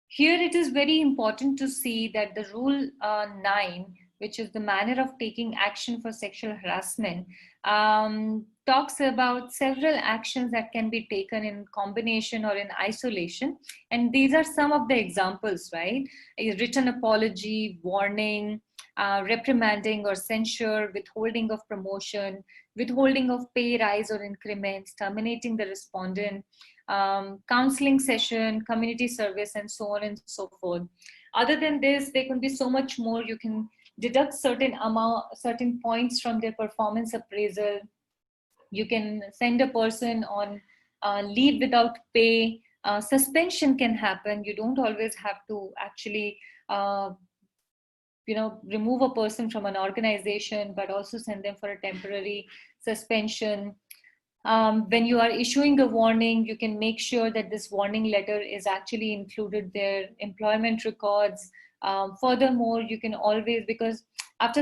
Here it is very important to see that the Rule 9, which is the manner of taking action for sexual harassment, talks about several actions that can be taken in combination or in isolation. And these are some of the examples, right? A written apology, warning, reprimanding or censure, withholding of promotion, withholding of pay rise or increments, terminating the respondent, counseling session, community service, and so on and so forth. Other than this, there can be so much more. You can deduct certain points from their performance appraisal. You can send a person on leave without pay. Suspension can happen. You don't always have to actually remove a person from an organization, but also send them for a temporary suspension. When you are issuing a warning, you can make sure that this warning letter is actually included their employment records. Furthermore, you can always, because after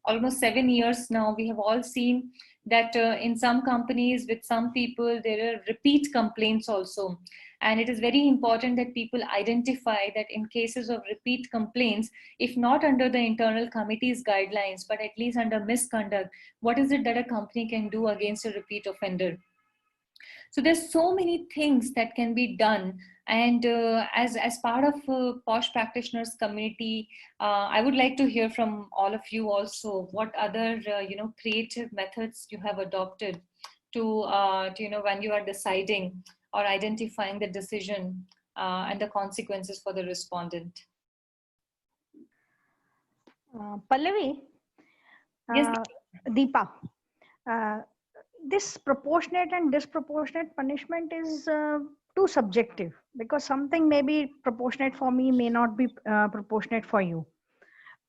almost 7 years now, we have all seen that in some companies with some people, there are repeat complaints also. And it is very important that people identify that in cases of repeat complaints, if not under the internal committee's guidelines, but at least under misconduct, what is it that a company can do against a repeat offender? So there's so many things that can be done. And as part of Posh Practitioners community, I would like to hear from all of you also what other creative methods you have adopted to when you are deciding or identifying the decision and the consequences for the respondent. Pallavi, Yes. Deepa, this proportionate and disproportionate punishment is too subjective, because something may be proportionate for me, may not be proportionate for you.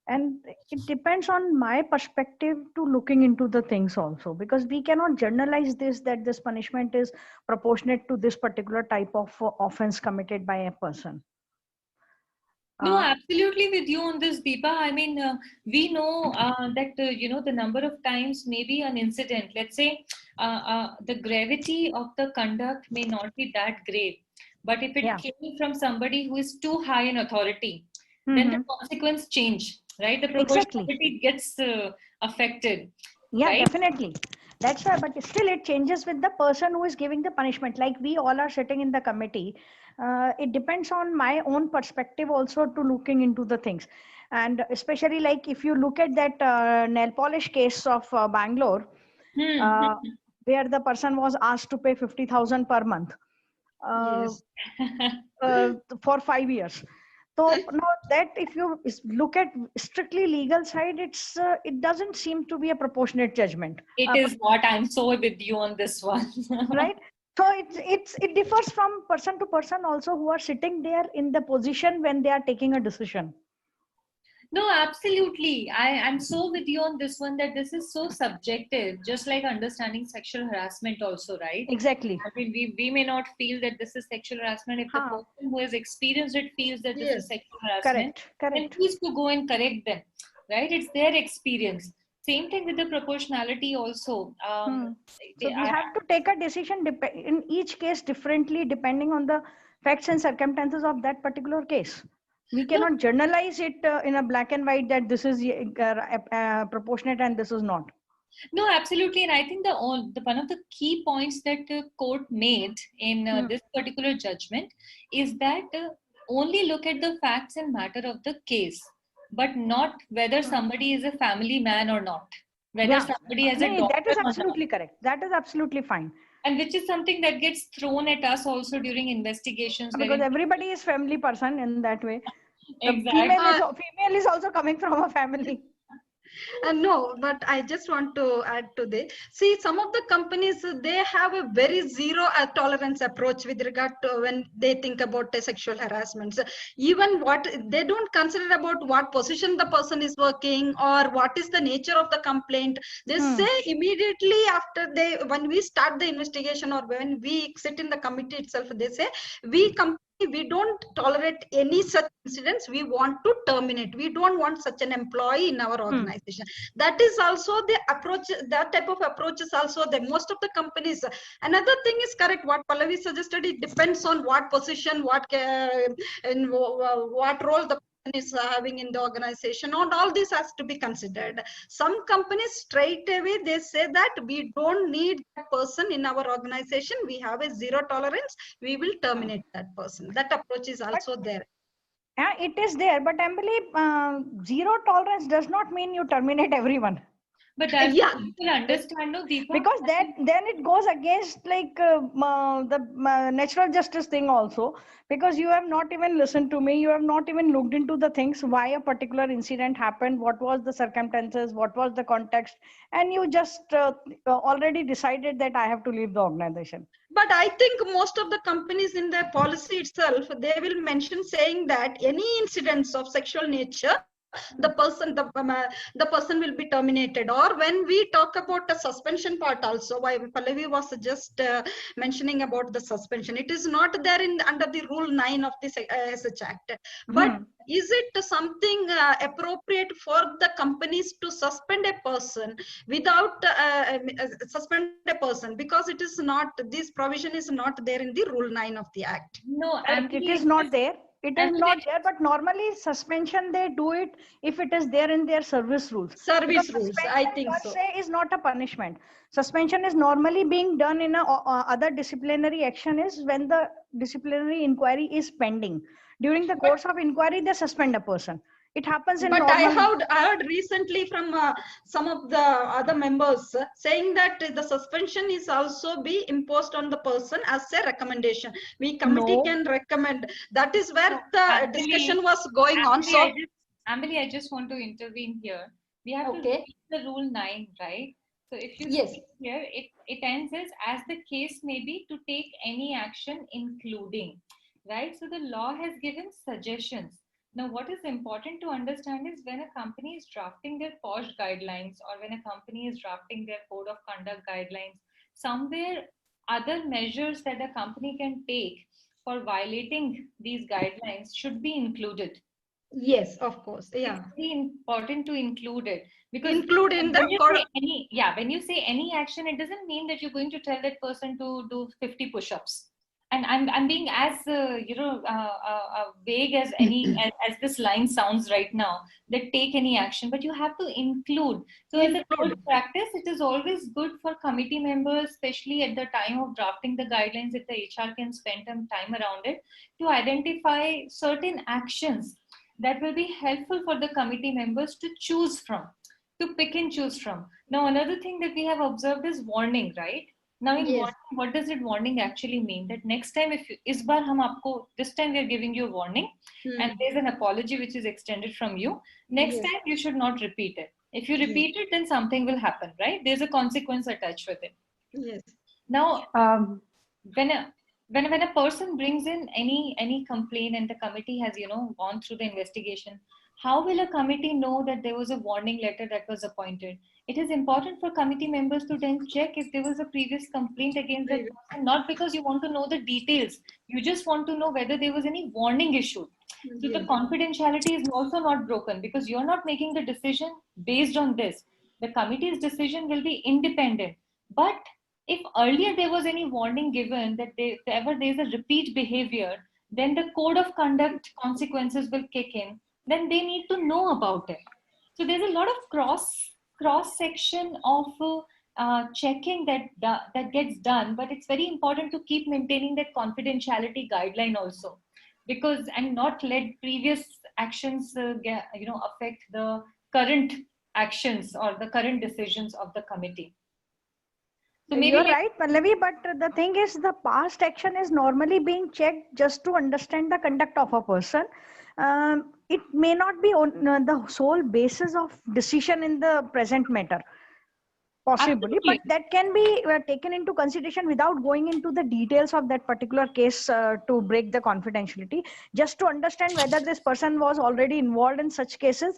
And it depends on my perspective to looking into the things also, because we cannot generalize this, that this punishment is proportionate to this particular type of offense committed by a person. No, absolutely with you on this, Deepa. I mean, we know that, the number of times maybe an incident, let's say the gravity of the conduct may not be that grave. But if it came from somebody who is too high in authority, then the consequence change, right? The proportionality gets affected. Yeah, right? Definitely. That's why, but still it changes with the person who is giving the punishment. Like we all are sitting in the committee. It depends on my own perspective also to looking into the things. And especially like if you look at that nail polish case of Bangalore, where the person was asked to pay 50,000 per month for 5 years. So now that if you look at strictly legal side, it doesn't seem to be a proportionate judgment. It is not. I'm so with you on this one. Right. So it differs from person to person also, who are sitting there in the position when they are taking a decision. No, absolutely. I'm so with you on this one, that this is so subjective, just like understanding sexual harassment also, right? Exactly. I mean, we may not feel that this is sexual harassment. If the person who has experienced it feels that this is sexual harassment, then who's to go and correct them, right? It's their experience. Same thing with the proportionality also. So we have to take a decision in each case differently, depending on the facts and circumstances of that particular case. We cannot generalize it in a black and white that this is proportionate and this is not. No, absolutely. And I think the one of the key points that the court made in this particular judgment is that only look at the facts and matter of the case, but not whether somebody is a family man or not. Whether somebody has a doctor. That is absolutely correct. That is absolutely fine. And which is something that gets thrown at us also during investigations. Because everybody is family person in that way. Exactly. Female is also coming from a family. No, but I just want to add to this. See, some of the companies, they have a very zero tolerance approach with regard to when they think about sexual harassment. Even what they don't consider about what position the person is working or what is the nature of the complaint. They say immediately after when we start the investigation or when we sit in the committee itself, they say we don't tolerate any such incidents. We want to terminate. We don't want such an employee in our organization. That is also the approach. That type of approach is also the most of the companies. Another thing is correct. What Pallavi suggested, it depends on what position, what role the is having in the organization, and all this has to be considered. Some companies straight away they say that we don't need that person in our organization. We have a zero tolerance. We will terminate that person. That approach is also there. It is there, but I believe zero tolerance does not mean you terminate everyone. But that's people understand, no, Deepa? Because then it goes against like the natural justice thing also, because you have not even listened to me, you have not even looked into the things, why a particular incident happened, what was the circumstances, what was the context, and you just already decided that I have to leave the organization. But I think most of the companies in their policy itself, they will mention saying that any incidents of sexual nature the person will be terminated. Or when we talk about the suspension part also, why Pallavi was just mentioning about the suspension, it is not there in under the rule 9 of the SH Act. But is it something appropriate for the companies to suspend a person without suspend a person, because it is not, this provision is not there in the rule 9 of the Act? No, It is not there. It is not there, but normally suspension, they do it if it is there in their service rules. Service rules, I Suspension think per so. se is not a punishment. Suspension is normally being done in a other disciplinary action is when the disciplinary inquiry is pending. During the course of inquiry, they suspend a person. It happens in but normal. I heard recently from some of the other members saying that the suspension is also be imposed on the person as a recommendation. We committee can recommend. That is where the discussion was going on. So Ambili, I just want to intervene here. We have to read the rule 9, right? So if you see here, it ends as the case may be to take any action including, right? So the law has given suggestions. Now, what is important to understand is when a company is drafting their POSH guidelines, or when a company is drafting their code of conduct guidelines, somewhere other measures that a company can take for violating these guidelines should be included. Yes, of course. Yeah. It's very important to include it, because include in when the when you say any action, it doesn't mean that you're going to tell that person to do 50 push-ups. And I'm being as vague as as this line sounds right now, that take any action, but you have to include. So as a good practice, it is always good for committee members, especially at the time of drafting the guidelines, if the HR can spend some time around it, to identify certain actions that will be helpful for the committee members to choose from, to pick and choose from. Now, another thing that we have observed is warning, right? Now, in warning, what does it warning actually mean? That next time, if you, is bar hum aapko, this time we are giving you a warning, and there's an apology which is extended from you. Next time, you should not repeat it. If you repeat it, then something will happen, right? There's a consequence attached with it. Yes. Now, when a person brings in any complaint and the committee has gone through the investigation, how will a committee know that there was a warning letter that was appointed? It is important for committee members to then check if there was a previous complaint against that person, not because you want to know the details. You just want to know whether there was any warning issued. So the confidentiality is also not broken, because you're not making the decision based on this. The committee's decision will be independent. But if earlier there was any warning given that ever there's a repeat behavior, then the code of conduct consequences will kick in. Then they need to know about it. So there's a lot of cross section of checking that gets done, but it's very important to keep maintaining that confidentiality guideline also, because and not let previous actions affect the current actions or the current decisions of the committee. So maybe you're right, Pallavi, but the thing is, the past action is normally being checked just to understand the conduct of a person. It may not be on the sole basis of decision in the present matter, possibly, but that can be taken into consideration without going into the details of that particular case to break the confidentiality, just to understand whether this person was already involved in such cases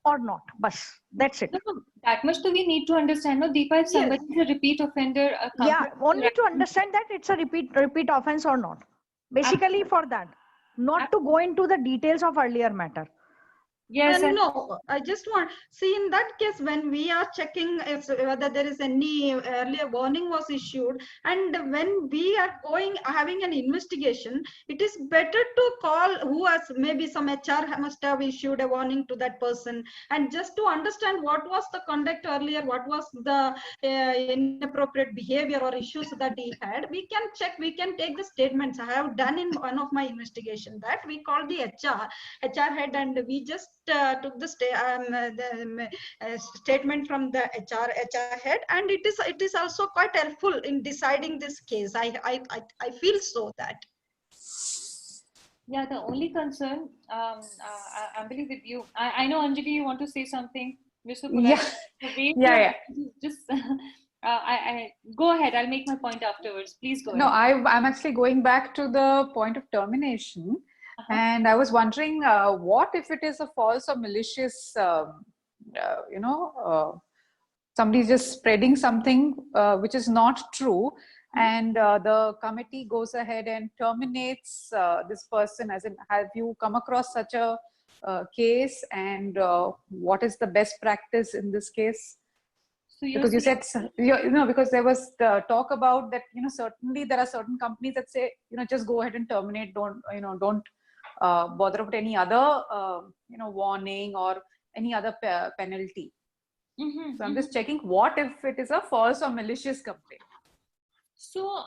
or not. Bas, that's it. No, that much we need to understand. No, Deepa, if somebody is a repeat offender, only to understand that it's a repeat offense or not. Basically, for that, not to go into the details of earlier matter. Yes. No, I just want see in that case when we are checking if whether there is any earlier warning was issued, and when we are having an investigation, it is better to call who has maybe some HR must have issued a warning to that person, and just to understand what was the conduct earlier, what was the inappropriate behavior or issues that he had. We can check, we can take the statements. I have done in one of my investigation that we called the HR head, and we just took the statement from the HR head, and it is also quite helpful in deciding this case. I feel so that. Yeah, the only concern, Ambili, with you, I know Anjali, you want to say something. Yeah. Just I go ahead. I'll make my point afterwards. Please go ahead. No, I'm actually going back to the point of termination. And I was wondering, what if it is a false or malicious, somebody's just spreading something which is not true, and the committee goes ahead and terminates this person. As in, have you come across such a case, and what is the best practice in this case? So you're Because you saying, said, because there was talk about that, certainly there are certain companies that say, just go ahead and terminate, don't bother about any other, warning or any other penalty. So I'm just checking, what if it is a false or malicious complaint? so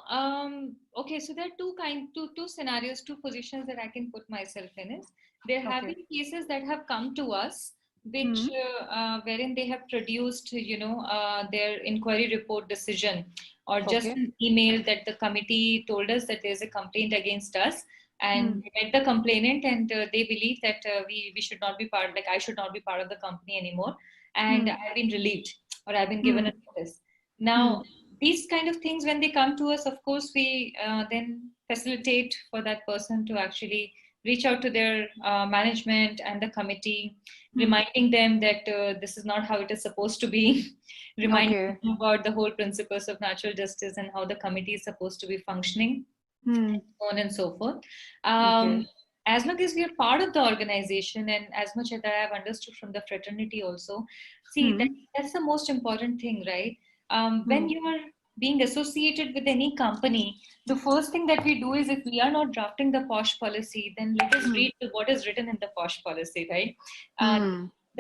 okay, so there are two scenarios, two positions that I can put myself in. Is there have Okay. been cases that have come to us which wherein they have produced, their inquiry report decision, or just Okay. an email that the committee told us that there's a complaint against us, and we met the complainant, and they believe that we should not be part, like I should not be part of the company anymore, and I've been relieved, or I've been given a notice. Now, these kind of things, when they come to us, of course, we then facilitate for that person to actually reach out to their management and the committee, reminding them that this is not how it is supposed to be, reminding Okay. them about the whole principles of natural justice and how the committee is supposed to be functioning, so on and so forth. Okay. As long as we are part of the organization, and as much as I have understood from the fraternity also, see, that's the most important thing, right? When you are being associated with any company, the first thing that we do is, if we are not drafting the POSH policy, then let us read what is written in the POSH policy, right?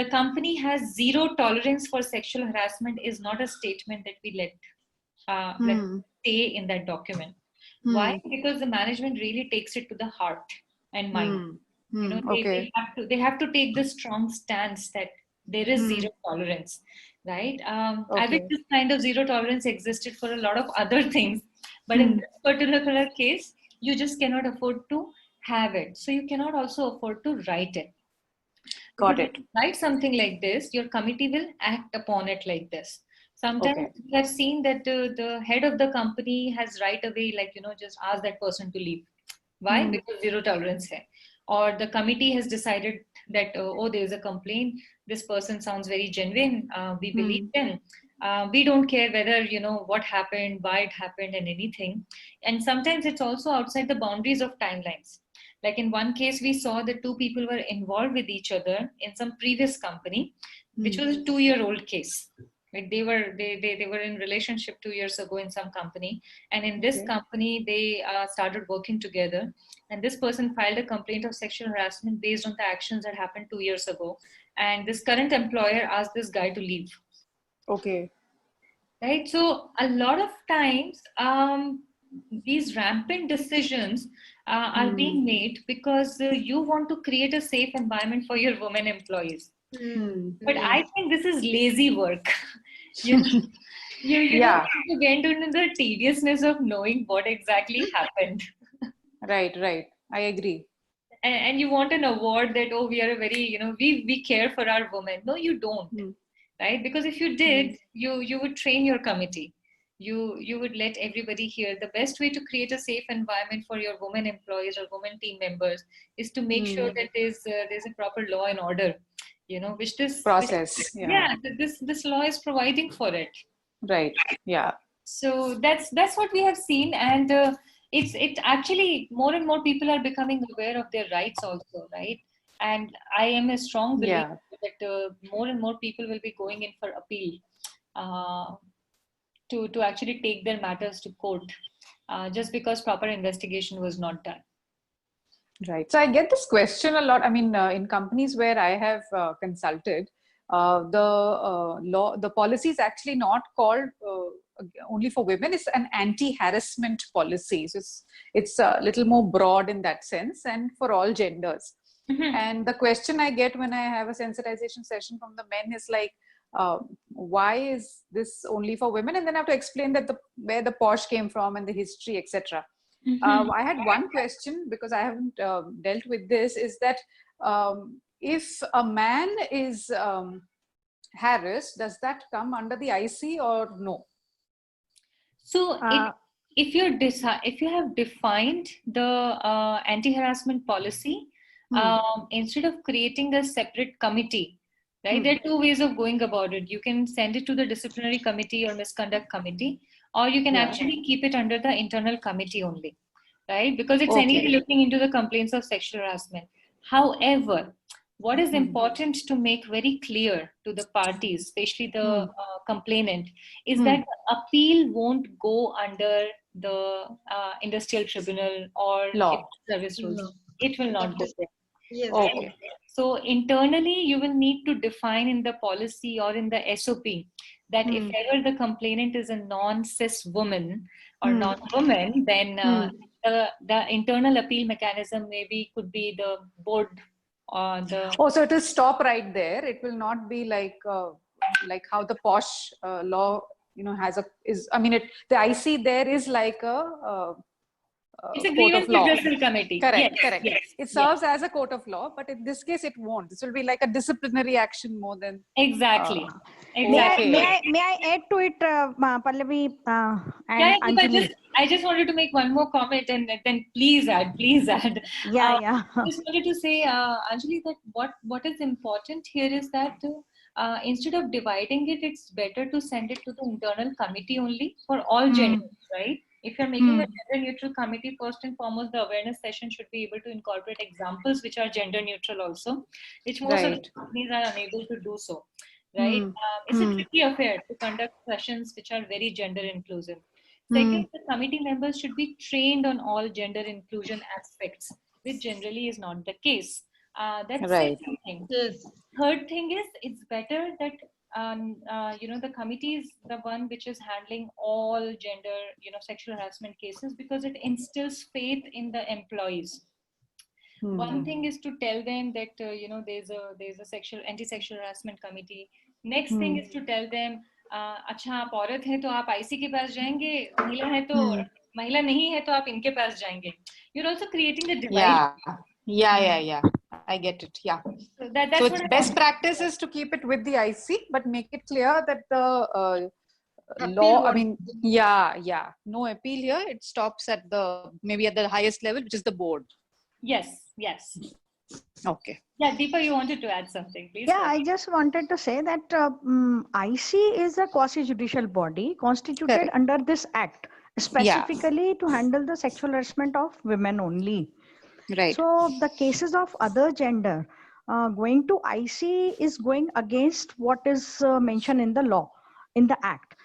The company has zero tolerance for sexual harassment is not a statement that we let stay in that document. Why? Because the management really takes it to the heart and mind. Okay. They have to take this strong stance that there is zero tolerance, right? I wish Okay. this kind of zero tolerance existed for a lot of other things, but in this particular case, you just cannot afford to have it. So you cannot also afford to write it. Got Because if it. you write something like this, your committee will act upon it like this. Sometimes Okay. we have seen that the head of the company has right away, like, just asked that person to leave. Why? Because zero tolerance hai. Or the committee has decided that, oh, there is a complaint. This person sounds very genuine. We believe them. We don't care whether, what happened, why it happened, and anything. And sometimes it's also outside the boundaries of timelines. Like in one case, we saw that two people were involved with each other in some previous company, which was a 2-year-old case. Like they were in relationship 2 years ago in some company, and in this company they started working together. And this person filed a complaint of sexual harassment based on the actions that happened 2 years ago. And this current employer asked this guy to leave. Okay. Right. So a lot of times, these rampant decisions are being made because you want to create a safe environment for your women employees. But I think this is lazy work. you know, you don't want to get into the tediousness of knowing what exactly happened. Right. I agree. And you want an award that, oh, we are a very, we care for our women. No, you don't. Right? Because if you did, you would train your committee. You would let everybody hear. The best way to create a safe environment for your women employees or women team members is to make sure that there's a proper law and order, which Process. this law is providing for it. Right. Yeah. So that's what we have seen, and it actually, more and more people are becoming aware of their rights also, right? And I am a strong believer that more and more people will be going in for appeal, uh, to actually take their matters to court, just because proper investigation was not done. Right. So I get this question a lot. I mean, in companies where I have consulted, the policy is actually not called only for women. It's an anti-harassment policy. So it's a little more broad in that sense, and for all genders. And the question I get when I have a sensitization session from the men is like, why is this only for women? And then I have to explain that where the POSH came from and the history, etc. I had one question, because I haven't dealt with this, is that if a man is harassed, does that come under the IC or no? So if if you have defined the anti-harassment policy, instead of creating a separate committee, right? There are two ways of going about it. You can send it to the disciplinary committee or misconduct committee, or you can actually keep it under the internal committee only, right? Because it's anyway looking into the complaints of sexual harassment. However, what is important to make very clear to the parties, especially the complainant, is that the appeal won't go under the industrial tribunal or Law. service rules. No. It will not go there. Yes. Okay. So internally, you will need to define in the policy or in the SOP that if ever the complainant is a non-cis woman or non-woman, then the internal appeal mechanism maybe could be the board or the... Oh, so it will stop right there. It will not be like how the posh law, the IC there is like a it's a court grievance of law. redressal committee. Correct, Yes, correct. yes, it serves as a court of law, but in this case, it won't. This will be like a disciplinary action more than. Exactly. May I add to it, Pallavi and Anjali? I just wanted to make one more comment, and then please add. Yeah. I just wanted to say, Anjali, that what is important here is that instead of dividing it, it's better to send it to the internal committee only for all genders, right? If you're making a gender neutral committee, first and foremost, the awareness session should be able to incorporate examples which are gender neutral also, which most of the companies are unable to do so, right? It's a tricky affair to conduct sessions which are very gender inclusive. Second, the committee members should be trained on all gender inclusion aspects, which generally is not the case. That's right. second thing. Yes. Third thing is, it's better that the committee is the one which is handling all gender, sexual harassment cases, because it instills faith in the employees. One thing is to tell them that there's a anti-sexual harassment committee. Next thing is to tell them, अच्छा आप औरत हैं तो आप IC के पास जाएंगे, महिला है तो महिला नहीं है तो आप इनके पास जाएंगे. You're also creating a divide. Yeah. I get it. Yeah. So that's so it's best practice is to keep it with the IC, but make it clear that the law. No appeal here. It stops at maybe at the highest level, which is the board. Yes. Okay. Yeah, Deepa, you wanted to add something, please. Yeah, I just wanted to say that IC is a quasi-judicial body constituted under this act, specifically to handle the sexual harassment of women only. Right. So the cases of other gender going to IC is going against what is mentioned in the law, in the act.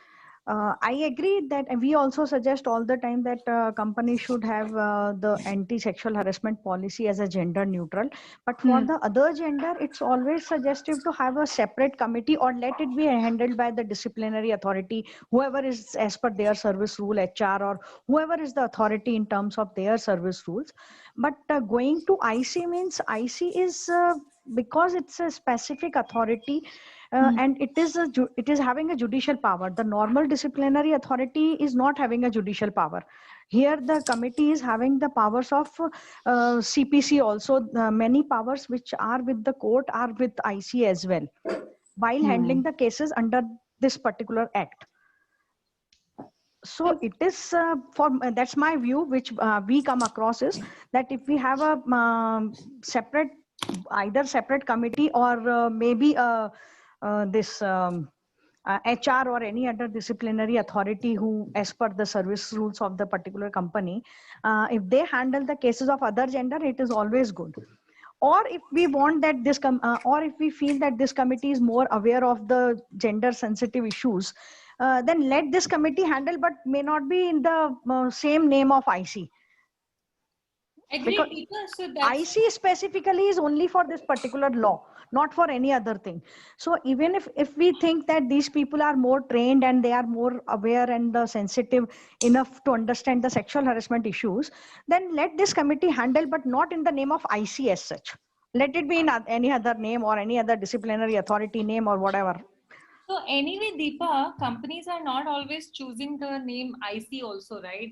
I agree that we also suggest all the time that companies should have the anti-sexual harassment policy as a gender neutral. But for the other gender, it's always suggestive to have a separate committee or let it be handled by the disciplinary authority, whoever is as per their service rule, HR, or whoever is the authority in terms of their service rules. But going to IC means IC is because it's a specific authority. And it is having a judicial power. The normal disciplinary authority is not having a judicial power. Here the committee is having the powers of CPC also. Many powers which are with the court are with IC as well, while handling the cases under this particular act. So it is that's my view, which we come across is that if we have a either separate committee or maybe this HR or any other disciplinary authority who, as per the service rules of the particular company, if they handle the cases of other gender, it is always good. Or if we want that or if we feel that this committee is more aware of the gender sensitive issues, then let this committee handle, but may not be in the same name of IC. Because IC specifically is only for this particular law, not for any other thing. So even if we think that these people are more trained and they are more aware and sensitive enough to understand the sexual harassment issues, then let this committee handle, but not in the name of IC as such. Let it be in any other name or any other disciplinary authority name or whatever. So anyway, Deepa, companies are not always choosing the name IC also, right?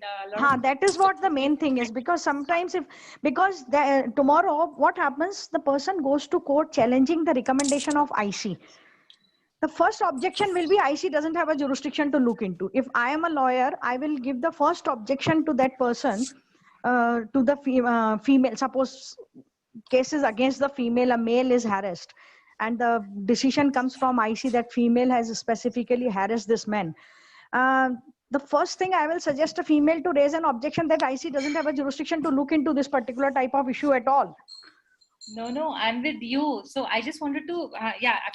That is what the main thing is, because sometimes tomorrow what happens, the person goes to court challenging the recommendation of IC. The first objection will be IC doesn't have a jurisdiction to look into. If I am a lawyer, I will give the first objection to that person, to the female. Suppose cases against the female, a male is harassed, and the decision comes from IC that female has specifically harassed this man. The first thing I will suggest a female to raise an objection that IC doesn't have a jurisdiction to look into this particular type of issue at all. No, I'm with you. So I just wanted to,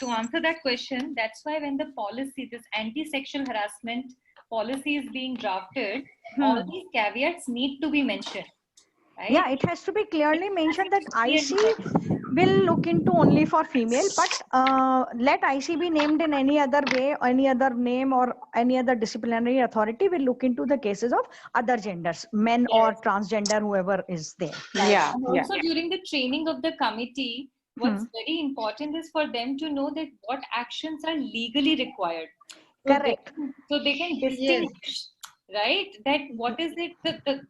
to answer that question. That's why when the policy, this anti-sexual harassment policy is being drafted, all these caveats need to be mentioned. Right? Yeah, it has to be clearly mentioned that IC will look into only for female, but let IC be named in any other way, any other name or any other disciplinary authority will look into the cases of other genders, men or transgender, whoever is there. Yeah. And also during the training of the committee, what's very important is for them to know that what actions are legally required. Correct. So they can distinguish, right? That what is it,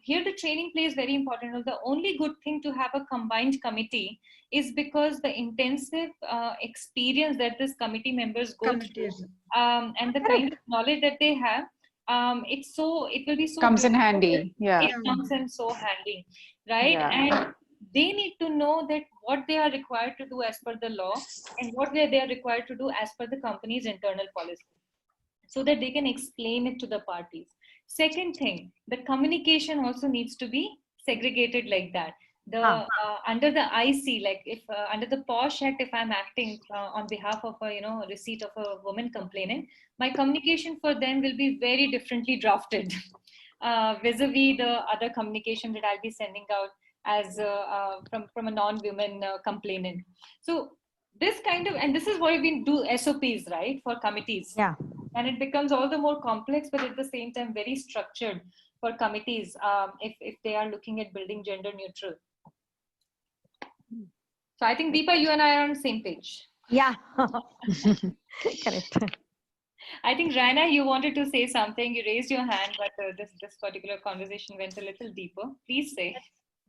here the training plays very important. The only good thing to have a combined committee is because the intensive experience that this committee members go through, and the kind of knowledge that they have, it will be so comes in handy. Yeah. It comes in so handy, right? And they need to know that what they are required to do as per the law and what they are required to do as per the company's internal policy, so that they can explain it to the parties. Second thing, the communication also needs to be segregated like that. The under the IC, like if under the POSH Act, if I'm acting on behalf of a receipt of a woman complainant, my communication for them will be very differently drafted vis-a-vis the other communication that I'll be sending out as from a non-woman complainant. So this kind of, and this is why we do SOPs, right, for committees. Yeah. And it becomes all the more complex, but at the same time very structured for committees if they are looking at building gender neutral. So I think Deepa, you and I are on the same page. Yeah. Correct. I think Raina, you wanted to say something. You raised your hand, but this particular conversation went a little deeper. Please say.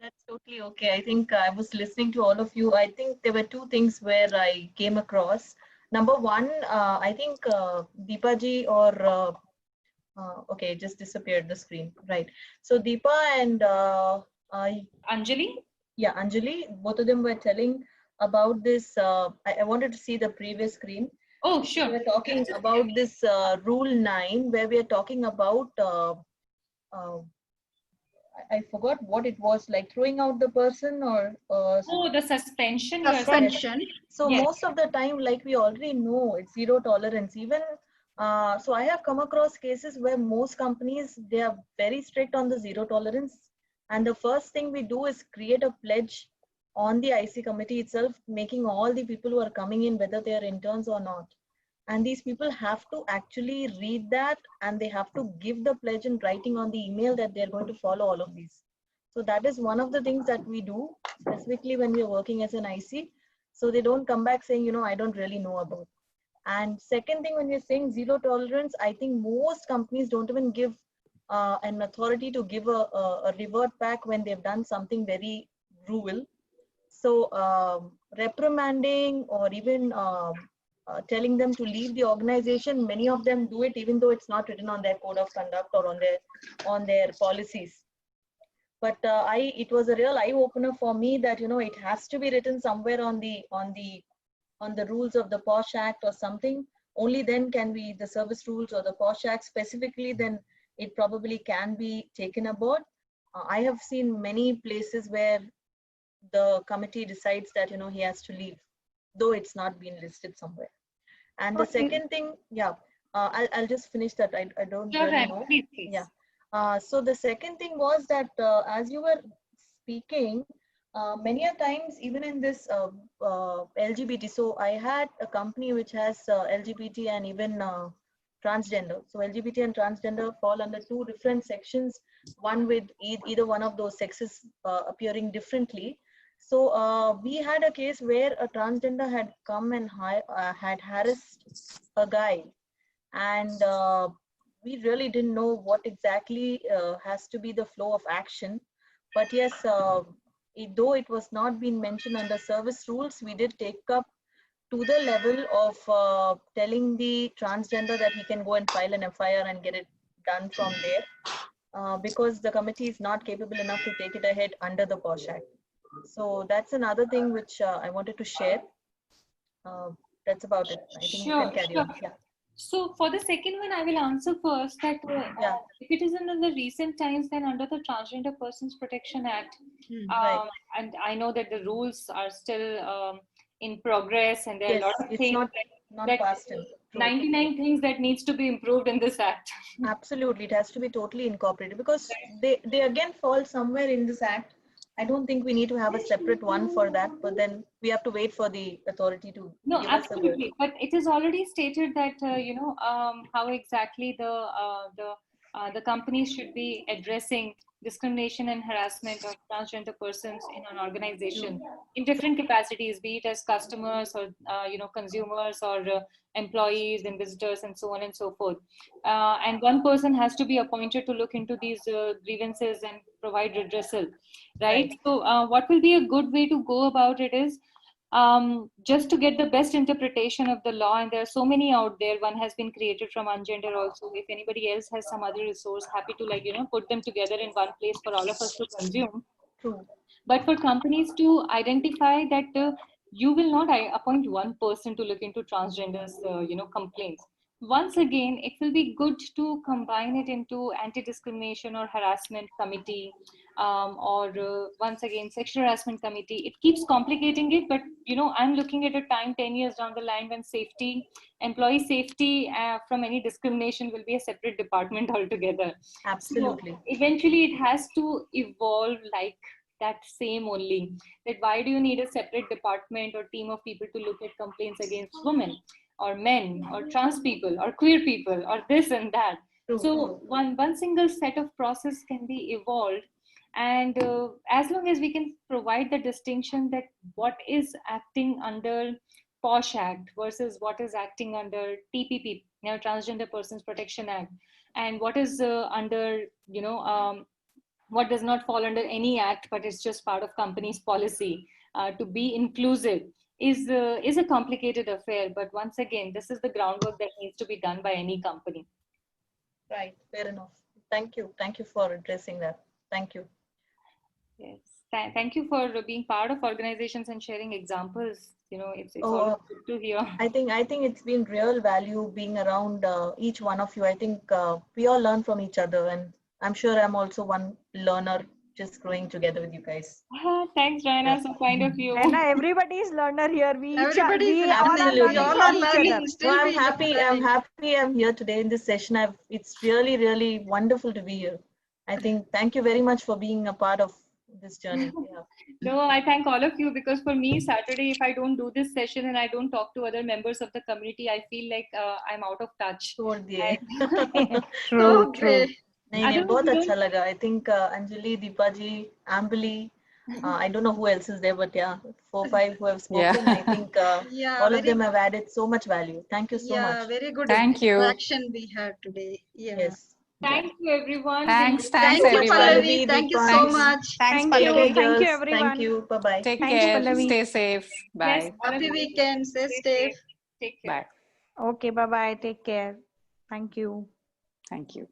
That's totally okay. I think I was listening to all of you. I think there were two things where I came across. Number one, I think Deepa ji or okay, just disappeared the screen. Right. So Deepa and Anjali? Yeah, Anjali, both of them were telling about this. I wanted to see the previous screen. Oh, sure. We were talking about this Rule 9, where we are talking about, I forgot what it was, like throwing out the person or the suspension. Suspension. So most of the time, like we already know, it's zero tolerance. Even so, I have come across cases where most companies, they are very strict on the zero tolerance. And the first thing we do is create a pledge on the IC committee itself, making all the people who are coming in, whether they are interns or not. And these people have to actually read that, and they have to give the pledge in writing on the email that they're going to follow all of these. So that is one of the things that we do, specifically when we are working as an IC. So they don't come back saying, I don't really know about. And second thing, when we're saying zero tolerance, I think most companies don't even give an authority to give a revert back when they've done something very rural. So reprimanding or even telling them to leave the organization, many of them do it even though it's not written on their code of conduct or on their policies. But it was a real eye opener for me that it has to be written somewhere on the rules of the POSH Act or something. Only then can the service rules or the POSH Act specifically, then it probably can be taken aboard. I have seen many places where the committee decides that he has to leave, though it's not been listed somewhere. And the second thing, I'll just finish that. I don't really know. Please. Yeah. So the second thing was that as you were speaking, many a times, even in this LGBT, so I had a company which has LGBT and even transgender. So LGBT and transgender fall under two different sections, one with either one of those sexes appearing differently. So we had a case where a transgender had come and had harassed a guy, and we really didn't know what exactly has to be the flow of action. But yes, though it was not being mentioned under service rules, we did take up to the level of telling the transgender that he can go and file an FIR and get it done from there, because the committee is not capable enough to take it ahead under the POSH Act. So that's another thing which I wanted to share. That's about it. I think you can carry on. Yeah. So for the second one, I will answer first that Yeah. if it is in the recent times, then under the Transgender Persons Protection Act, Right. and I know that the rules are still in progress, and there are a Yes, lot of it's things not that passed in. True. 99 things that needs to be improved in this act. Absolutely, it has to be totally incorporated because they again fall somewhere in this act. I don't think we need to have a separate one for that, but then we have to wait for the authority to No, give us a word. absolutely. But it is already stated that how exactly the companies should be addressing discrimination and harassment of transgender persons in an organization in different capacities, be it as customers or consumers or employees and visitors and so on and so forth. And one person has to be appointed to look into these grievances and provide redressal, right? So what will be a good way to go about it is just to get the best interpretation of the law, and there are so many out there. One has been created from Ungender also. If anybody else has some other resource, happy to put them together in one place for all of us to consume. True. But for companies to identify that you will not appoint one person to look into transgenders complaints. Once again, it will be good to combine it into anti-discrimination or harassment committee, or once again sexual harassment committee. It keeps complicating it, but I'm looking at a time 10 years down the line when employee safety from any discrimination will be a separate department altogether. Absolutely. So eventually it has to evolve like that same only, that why do you need a separate department or team of people to look at complaints against women or men or trans people or queer people or this and that. True. So one single set of process can be evolved, and as long as we can provide the distinction that what is acting under POSH Act versus what is acting under TPP, Transgender Persons Protection Act, and what is under what does not fall under any act but it's just part of company's policy to be inclusive is a complicated affair. But once again, this is the groundwork that needs to be done by any company. Right. Fair enough. Thank you for addressing that. Thank you. Yes, thank you for being part of organizations and sharing examples. It's always good to hear. I think it's been real value being around each one of you. I think we all learn from each other, and I'm sure I'm also one learner just growing together with you guys. Thanks, Raina. So kind of you. And everybody is learner here. We all are Absolutely. learning from each other. No, I'm happy. I'm here today in this session. It's really, really wonderful to be here. I think thank you very much for being a part of this journey. Yeah. No, I thank all of you, because for me, Saturday, if I don't do this session and I don't talk to other members of the community, I feel like I'm out of touch. True, true. नहीं बहुत अच्छा लगा. I think Anjali, Deepaji, Ambali, I don't know who else is there, but yeah, 4-5 who have spoken. I think all of them have added so much value. Thank you so much. Yeah, very good interaction we had today. Yeah. Yes. Thank you, everyone. Thanks Thank you, everyone. Pallavi. Thank you so much. Thanks, Thank you. Pallavi. Thank you, everyone. Thank you. Bye-bye. Take Thanks, care. Pallavi. Stay safe. Bye. Yes, Happy weekend. Stay safe. Take care. Bye. Okay, bye-bye. Take care. Thank you. Thank you.